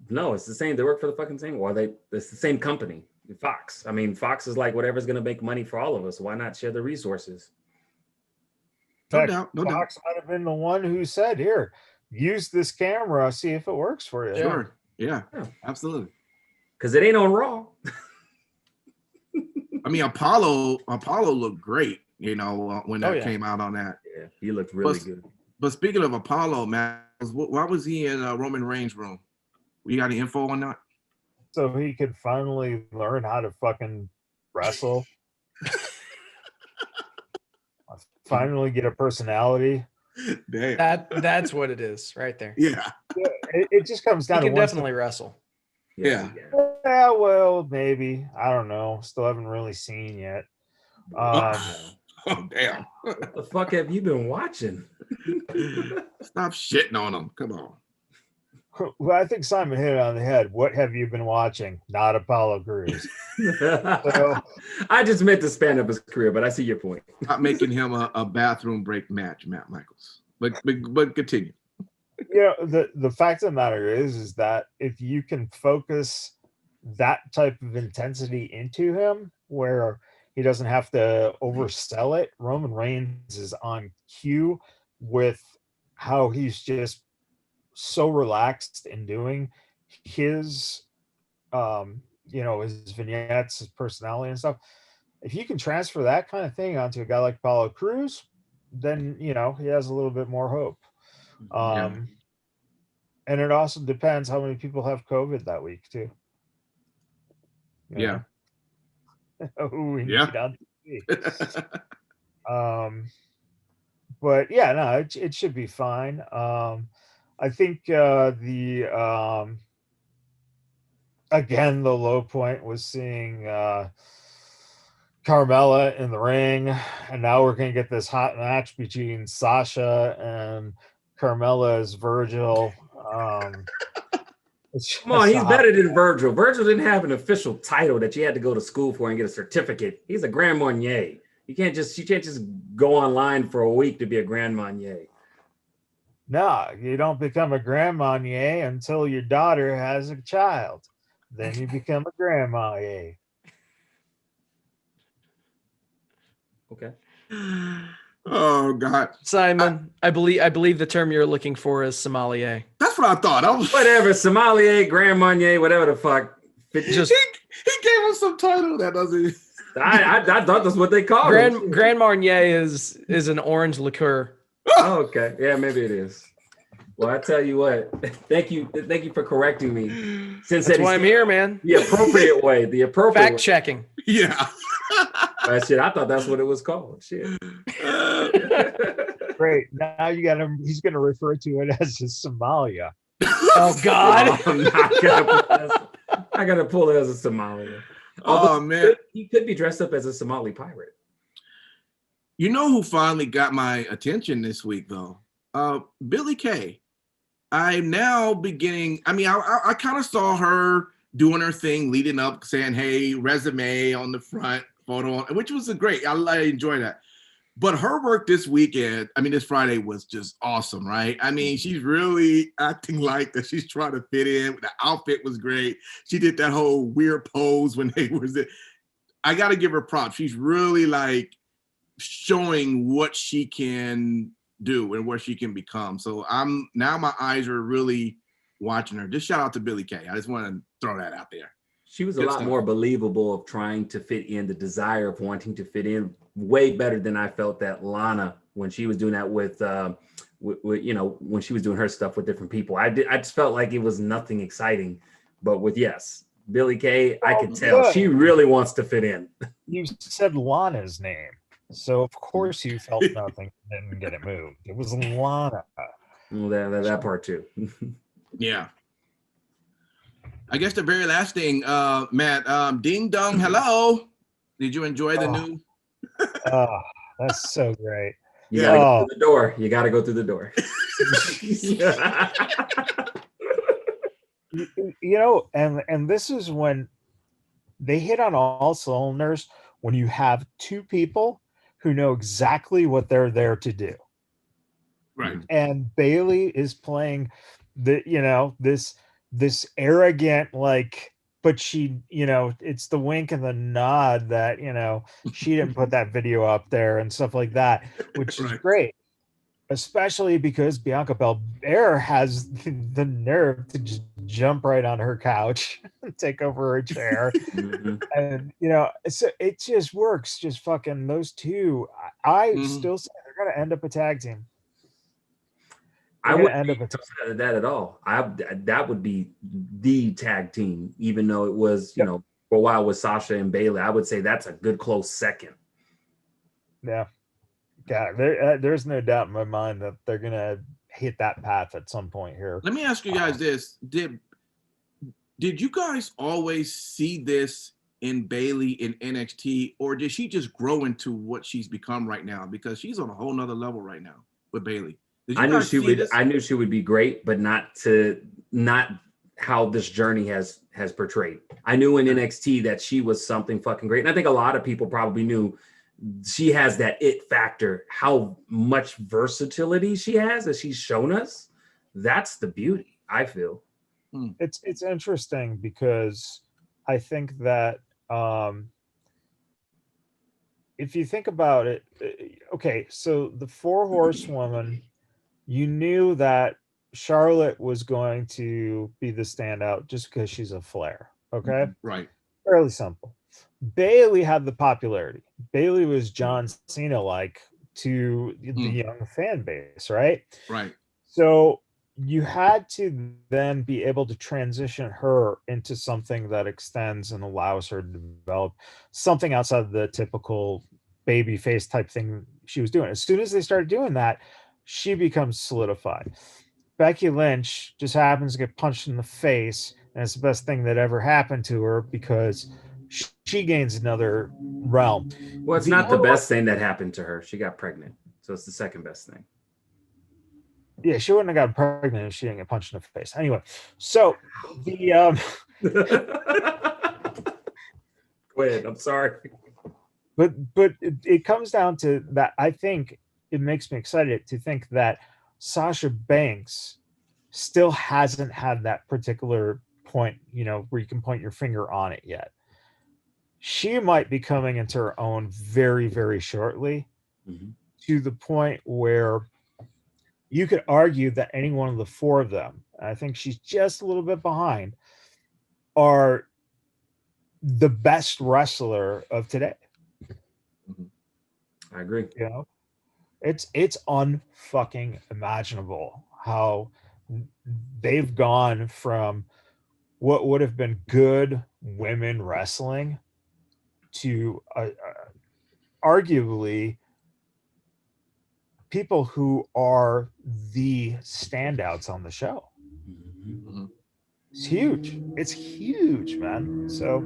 No, it's the same. They work for the fucking same. Well, it's the same company, Fox. I mean, Fox is like whatever's going to make money for all of us. Why not share the resources? No doubt. Fox might have been the one who said, "Here, use this camera, see if it works for you." Sure. Yeah. Absolutely. Because it ain't on Raw. I mean, Apollo looked great, when that came out on that. Yeah, he looked really good. But speaking of Apollo, man, why was he in Roman Reigns' room? You got any info on that? So he could finally learn how to fucking wrestle. Finally get a personality. Damn. That's what it is right there. Yeah. It just comes down he to can definitely wrestle. Yeah. Yeah, well, maybe. I don't know. Still haven't really seen yet. Oh, damn. What the fuck have you been watching? Stop shitting on him. Come on. Well, I think Simon hit it on the head. What have you been watching? Not Apollo Crews. So, I just meant to span up his career, but I see your point. Not making him a bathroom break match, Matt Michaels. But continue. The fact of the matter is that if you can focus that type of intensity into him, where he doesn't have to oversell it, Roman Reigns is on cue with how he's just so relaxed in doing his his vignettes, his personality and stuff. If you can transfer that kind of thing onto a guy like Apollo Crews, then he has a little bit more hope. And it also depends how many people have COVID that week too. Yeah. Who we need on TV. But yeah, no, it should be fine. I think again, the low point was seeing Carmella in the ring, and now we're gonna get this hot match between Sasha and Carmella's Virgil. Come on, he's better than Virgil. Virgil didn't have an official title that you had to go to school for and get a certificate. He's a Grand Marnier. You can't just go online for a week to be a Grand Marnier. No, you don't become a grandmarnier until your daughter has a child. Then you become a grandmarnier. Okay. Oh God, Simon, I believe the term you're looking for is sommelier. that's what I thought. I was Whatever, sommelier, Grand Marnier, whatever the fuck. Just he gave us some title that doesn't. I thought that's what they called it. Grand Marnier is an orange liqueur. Oh, okay. Yeah, maybe it is. Well, I tell you what, thank you for correcting me. Since That's why I'm here, man. The appropriate way, Fact checking. Yeah. Shit, I thought that's what it was called. Shit. Great. Now you got him. He's going to refer to it as a Somalia. Oh God. I'm not gonna I gotta pull it as a Somali. Oh man, he could be dressed up as a Somali pirate. You know who finally got my attention this week though? Billy Kay. I'm now beginning. I mean, I kind of saw her doing her thing leading up, saying, "Hey, resume on the front photo," which was great. I enjoy that. But her work this weekend, I mean, this Friday was just awesome, right? I mean, she's really acting like that she's trying to fit in. The outfit was great. She did that whole weird pose when they was it. I got to give her props. She's really like showing what she can do and what she can become. So my eyes are really watching her. Just shout out to Billy Kay. I just want to throw that out there. She was a lot more believable of trying to fit in, the desire of wanting to fit in, way better than I felt that Lana when she was doing that with you know, when she was doing her stuff with different people. I just felt like it was nothing exciting. But with Billy Kay, I could tell she really wants to fit in. You said Lana's name, so of course you felt nothing. Didn't get it moved. It was Lana. Well, that part too. Yeah. I guess the very last thing, Matt, Ding Dong, hello. Did you enjoy the new? Oh, that's so great. You gotta go through the door. You gotta go through the door. You know, and this is when they hit on all cylinders, when you have two people who know exactly what they're there to do. Right. And Bailey is playing this arrogant, like, but she, it's the wink and the nod that, she didn't put that video up there and stuff like that, which is great. Especially because Bianca Belair has the nerve to just jump right on her couch and take over her chair. And, so it just works. Just fucking those two. I still say they're going to end up a tag team. I wouldn't be upset at that at all. That would be the tag team, even though it was, for a while with Sasha and Bayley. I would say that's a good close second. Yeah. Yeah, there's no doubt in my mind that they're going to hit that path at some point here. Let me ask you guys this. Did you guys always see this in Bayley in NXT, or did she just grow into what she's become right now? Because she's on a whole nother level right now with Bayley. I knew she would be great, but not how this journey has portrayed. I knew in NXT that she was something fucking great. And I think a lot of people probably knew she has that it factor. How much versatility she has, as she's shown us. That's the beauty, I feel. It's interesting because I think that if you think about it, okay, so the 4 Horsewomen, you knew that Charlotte was going to be the standout just because she's a Flair. Okay. Right. Fairly simple. Bayley had the popularity. Bayley was John Cena like to the young fan base, right? Right. So you had to then be able to transition her into something that extends and allows her to develop something outside of the typical baby face type thing she was doing. As soon as they started doing that, she becomes solidified. Becky Lynch just happens to get punched in the face, and it's the best thing that ever happened to her because she gains another realm. Well, it's not the best thing that happened to her. She got pregnant, so it's the second best thing. Yeah, she wouldn't have gotten pregnant if she didn't get punched in the face. Anyway, so the Go ahead. I'm sorry. But it comes down to that. I think it makes me excited to think that Sasha Banks still hasn't had that particular point, where you can point your finger on it yet. She might be coming into her own very, very shortly, to the point where you could argue that any one of the four of them, I think she's just a little bit behind, are the best wrestler of today. I agree. It's unfucking imaginable how they've gone from what would have been good women wrestling to arguably people who are the standouts on the show. It's huge. It's huge, man. So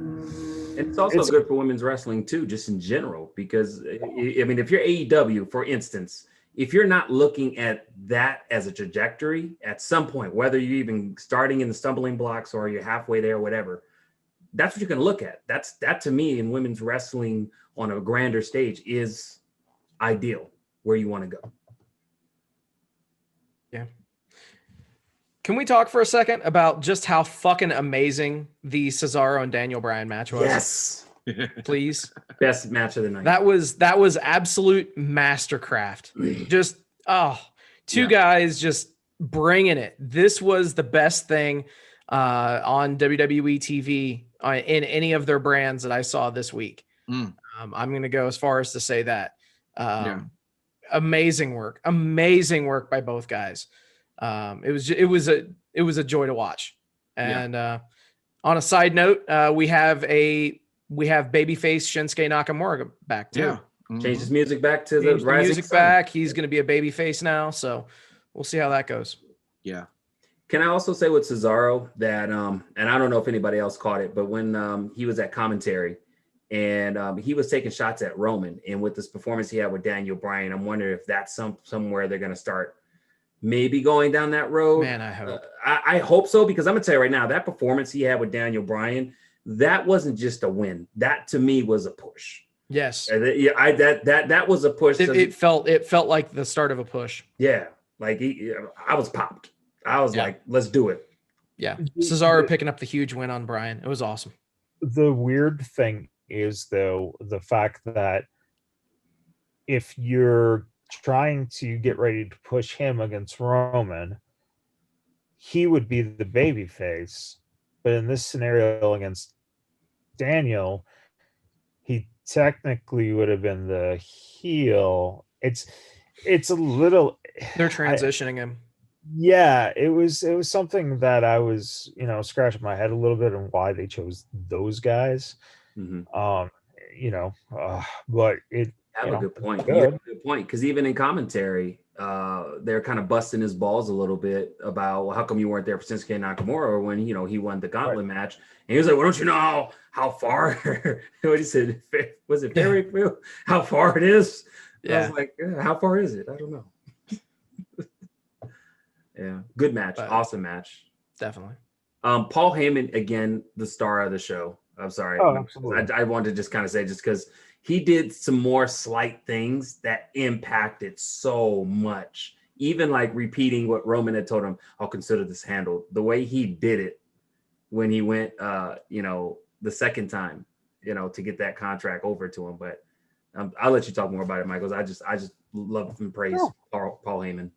it's also good for women's wrestling too, just in general, because I mean, if you're AEW, for instance, if you're not looking at that as a trajectory at some point, whether you're even starting in the stumbling blocks or you're halfway there or whatever, that's what you're going to look at. That to me in women's wrestling on a grander stage is ideal where you want to go. Yeah. Can we talk for a second about just how fucking amazing the Cesaro and Daniel Bryan match was? Yes. Please. Best match of the night. That was absolute mastercraft. Just two guys just bringing it. This was the best thing on WWE TV in any of their brands that I saw this week. I'm going to go as far as to say that. Amazing work by both guys. It was a joy to watch. And on a side note, we have babyface Shinsuke Nakamura back too. Changed his music back to the rising music sun. back. He's going to be a babyface now, so we'll see how that goes. Yeah. Can I also say with Cesaro that and I don't know if anybody else caught it, but when he was at commentary and he was taking shots at Roman, and with this performance he had with Daniel Bryan, I'm wondering if that's somewhere they're going to start maybe going down that road. Man, I hope. I hope so, because I'm gonna tell you right now, that performance he had with Daniel Bryan, that wasn't just a win. That to me was a push. Yes. That was a push. It felt like the start of a push. Yeah, like I was popped. I was like, let's do it. Yeah, Cesaro picking up the huge win on Bryan. It was awesome. The weird thing is, though, the fact that if you're trying to get ready to push him against Roman, he would be the baby face. But in this scenario against Daniel, he technically would have been the heel. It's a little, they're transitioning him. Yeah, it was something that I was, scratching my head a little bit on why they chose those guys. But it have a good point. You have a good point, because even in commentary, they're kind of busting his balls a little bit about, well, how come you weren't there for Shinsuke Nakamura when he won the gauntlet match? And he was like, well, don't you know how far? What he said, was it very how far it is? Yeah. I was like, how far is it? I don't know. Yeah, good match, awesome match, definitely. Paul Heyman again, the star of the show. I'm sorry, I wanted to just kind of say, just because he did some more slight things that impacted so much. Even like repeating what Roman had told him, I'll consider this handled. The way he did it when he went, the second time, to get that contract over to him. But I'll let you talk more about it, Michael. I just love and praise Paul Heyman.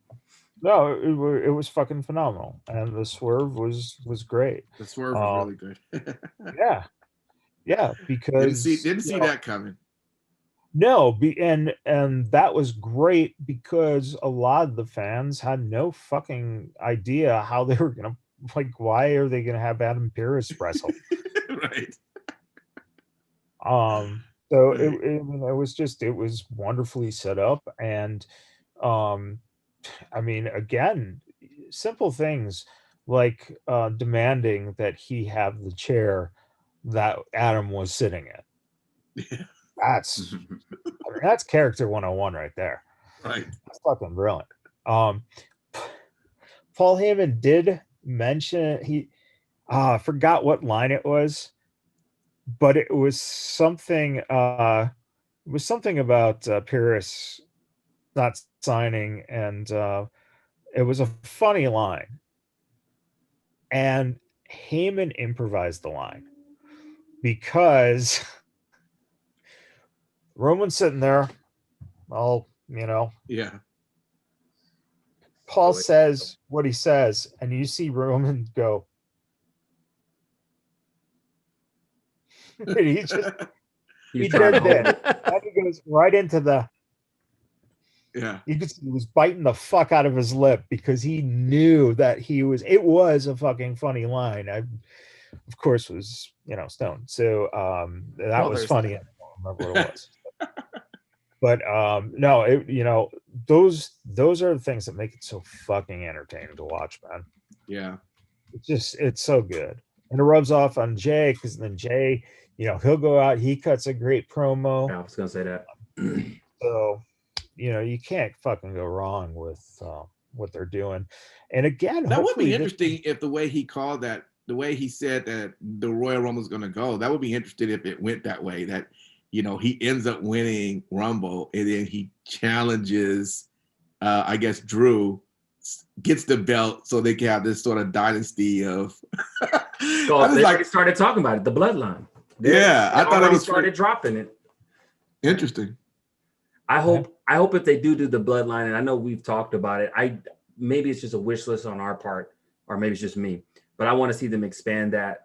No, it was fucking phenomenal, and the swerve was great. The swerve was really good. yeah, because didn't see that coming. No, and that was great, because a lot of the fans had no fucking idea how they were gonna, like, why are they gonna have Adam Pearce wrestle? Right. So it was wonderfully set up, and I mean, again, simple things like demanding that he have the chair that Adam was sitting in. That's character 101 right there. Right. That's fucking brilliant. Paul Heyman did mention I forgot what line it was, but it was something about Pearce not signing, and It was a funny line. And Heyman improvised the line because Roman's sitting there, all, Yeah. Paul says what he says, and you see Roman go. And he just he did that. And he goes right into the. Yeah. You could see he was biting the fuck out of his lip because he knew that it was a fucking funny line. I, of course, was, stoned. So that was funny. That. I don't remember what it was. But no, those are the things that make it so fucking entertaining to watch, man. Yeah. It's so good. And it rubs off on Jay because then Jay, he'll go out, he cuts a great promo. Yeah, I was gonna say that. So, you can't fucking go wrong with what they're doing. And again, that would be interesting if the way he called that, the way he said that the Royal Rumble is going to go. That would be interesting if it went that way. That he ends up winning Rumble and then he challenges, I guess Drew, gets the belt so they can have this sort of dynasty of. So they already started talking about it, the bloodline. I thought it was started dropping it. Interesting. I hope if they do the bloodline, and I know we've talked about it. Maybe it's just a wish list on our part, or maybe it's just me. But I want to see them expand that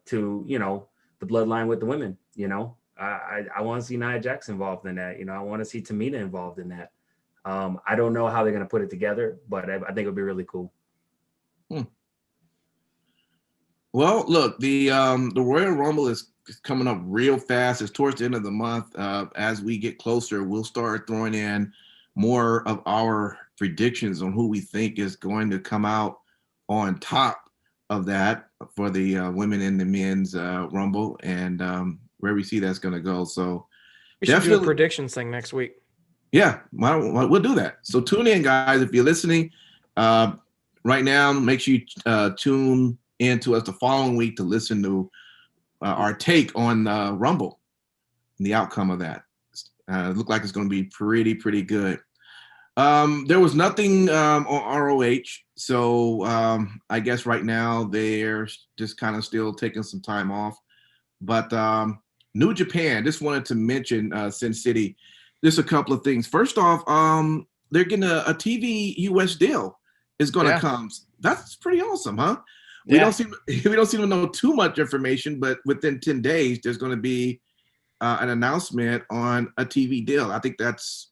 to the bloodline with the women. I want to see Nia Jax involved in that. I want to see Tamina involved in that. I don't know how they're going to put it together, but I think it'll be really cool. Well, look, the Royal Rumble is coming up real fast. It's towards the end of the month. As we get closer, we'll start throwing in more of our predictions on who we think is going to come out on top of that for the women and the men's Rumble, and where we see that's going to go. So we should do a predictions thing next week. Yeah, we'll do that. So tune in, guys. If you're listening right now, make sure you tune in to us the following week to listen to our take on Rumble and the outcome of that. It looked like it's going to be pretty good. There was nothing on ROH, so I guess right now they're just kind of still taking some time off. But New Japan, just wanted to mention Sin City. Just a couple of things. First off, they're getting a TV US deal is going to come. That's pretty awesome, huh? We don't seem to know too much information, but within 10 days, there's going to be an announcement on a TV deal. I think that's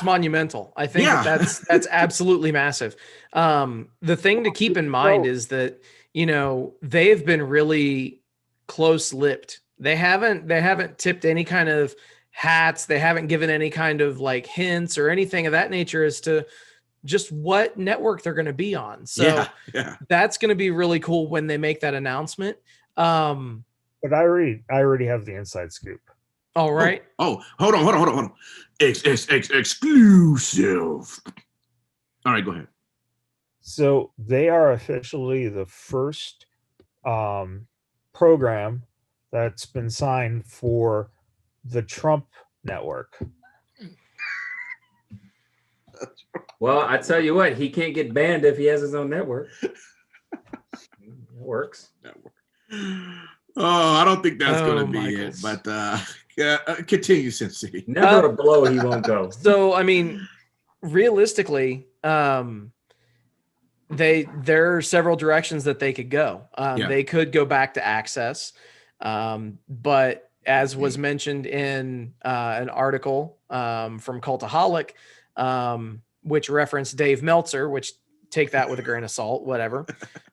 monumental. I think that's absolutely massive. The thing to keep in mind is that they've been really close-lipped. They haven't tipped any kind of hats. They haven't given any kind of like hints or anything of that nature as to just what network they're going to be on. So that's going to be really cool when they make that announcement. But I already have the inside scoop. All right. Oh, hold on. Exclusive. All right, go ahead. So they are officially the first program that's been signed for the Trump network. Well, I tell you what, he can't get banned if he has his own network. It works. Oh, I don't think that's going to be it. But continue, Sensei. Never a blow he won't go. So, I mean, realistically, there are several directions that they could go. They could go back to Access, but as was mentioned in an article from Cultaholic, which referenced Dave Meltzer, which take that with a grain of salt, whatever.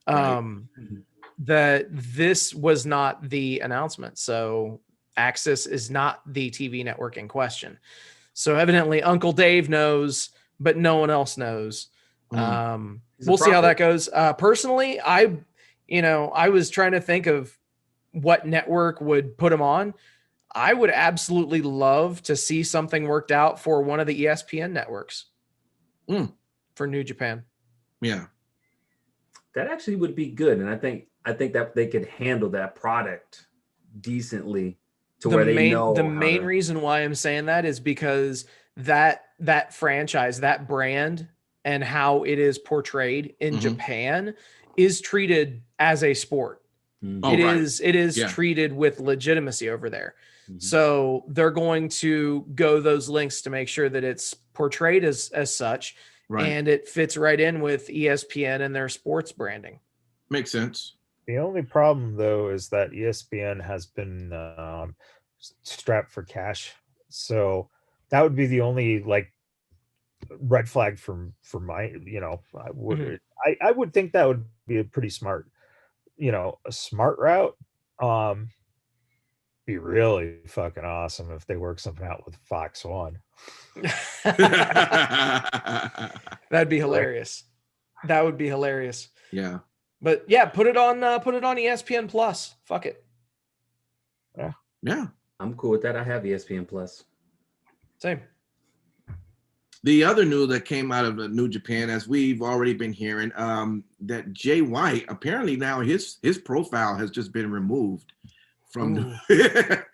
That this was not the announcement. So Access is not the TV network in question. So evidently Uncle Dave knows, but no one else knows. We'll see how that goes. Personally, I was trying to think of what network would put him on. I would absolutely love to see something worked out for one of the ESPN networks for New Japan. Yeah. That actually would be good. And I think that they could handle that product decently to where they know. The main reason why I'm saying that is because that franchise, that brand and how it is portrayed in Mhm. Japan is treated as a sport. Mhm. Oh, It right. is Yeah. treated with legitimacy over there. Mhm. So they're going to go those lengths to make sure that it's portrayed as such, Right. and it fits right in with ESPN and their sports branding. Makes sense. The only problem, though, is that ESPN has been strapped for cash. So that would be the only like red flag for my, I would Mhm. I would think that would be a pretty smart, a smart route. Be really fucking awesome if they work something out with Fox One. That'd be hilarious. That would be hilarious. Yeah. But yeah, put it on ESPN Plus. Fuck it. Yeah. I'm cool with that. I have ESPN Plus. Same. The other news that came out of the New Japan, as we've already been hearing, that Jay White, apparently now his profile has just been removed from the,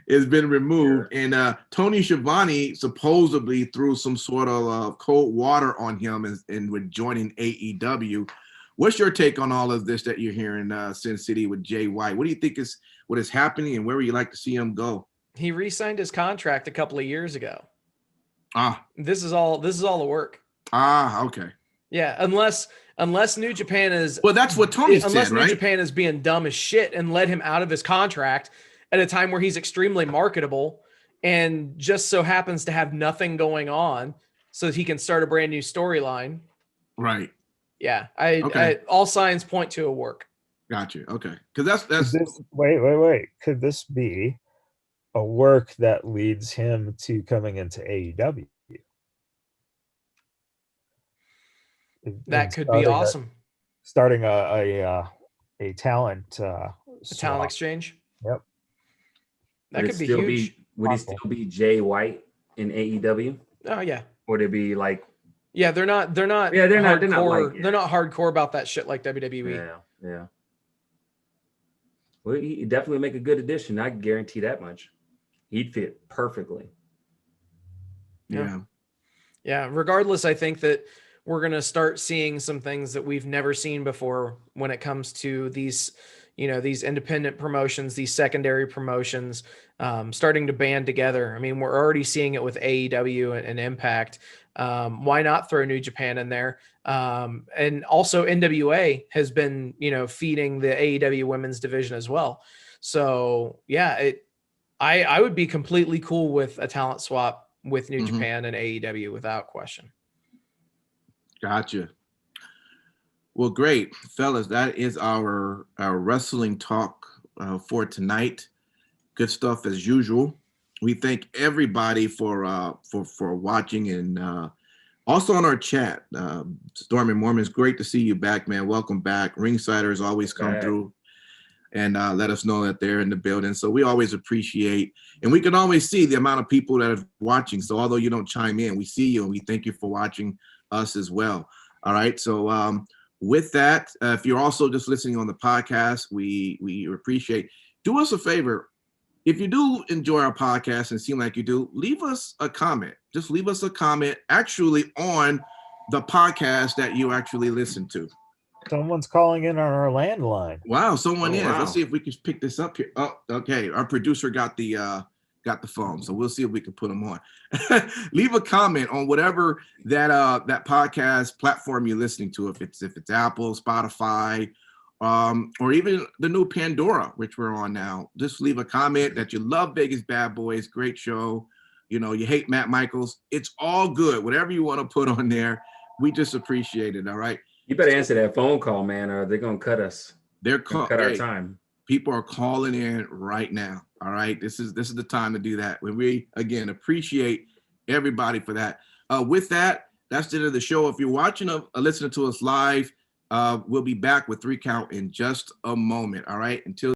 it's been removed. Sure. And Tony Schiavone supposedly threw some sort of cold water on him and with joining AEW. What's your take on all of this that you're hearing, Sin City, with Jay White? What do you think is what is happening, and where would you like to see him go? He re-signed his contract a couple of years ago. This is all the work. Okay. Yeah, unless New Japan is Well, that's what Tony said, unless right? New Japan is being dumb as shit and let him out of his contract at a time where he's extremely marketable and just so happens to have nothing going on so that he can start a brand new storyline. Right. Yeah, Okay. all signs point to a work. Gotcha. Okay. Because that's Wait. Could this be a work that leads him to coming into AEW? That could be awesome. Starting a talent A talent exchange. Yep. That could be huge. Would he still be Jay White in AEW? Oh yeah. Or would it be like? Yeah, they're not. Yeah, they're not. They're not hardcore about that shit like WWE. Yeah. Well, he'd definitely make a good addition. I can guarantee that much. He'd fit perfectly. Yeah. Regardless, I think that we're going to start seeing some things that we've never seen before when it comes to these, these independent promotions, these secondary promotions, starting to band together. I mean, we're already seeing it with AEW and Impact. Why not throw New Japan in there? And also NWA has been, feeding the AEW women's division as well. So yeah, I would be completely cool with a talent swap with New Japan and AEW without question. Gotcha. Well, great, fellas. That is our wrestling talk for tonight. Good stuff as usual. We thank everybody for watching, and also on our chat. Stormy Mormon, it's great to see you back, man. Welcome back. Ringsiders always come through and let us know that they're in the building. So we always appreciate, and we can always see the amount of people that are watching. So although you don't chime in, we see you and we thank you for watching us as well. All right. So with that, if you're also just listening on the podcast, we appreciate. Do us a favor. If you do enjoy our podcast and seem like you do, leave us a comment. Just leave us a comment actually on the podcast that you actually listen to. Someone's calling in on our landline. Wow, someone is. Wow. Let's see if we can pick this up here. Oh, okay. Our producer got the phone, so we'll see if we can put them on. Leave a comment on whatever that podcast platform you're listening to. If it's Apple, Spotify, or even the new Pandora, which we're on now. Just leave a comment that you love Vegas Bad Boys, great show. You hate Matt Michaels. It's all good. Whatever you want to put on there, we just appreciate it. All right. You better answer that phone call, man, or they're gonna cut us. They're cut our time. People are calling in right now. All right. This is the time to do that. We again appreciate everybody for that. With that, that's the end of the show. If you're watching or listening to us live, we'll be back with 3 Count in just a moment. All right. Until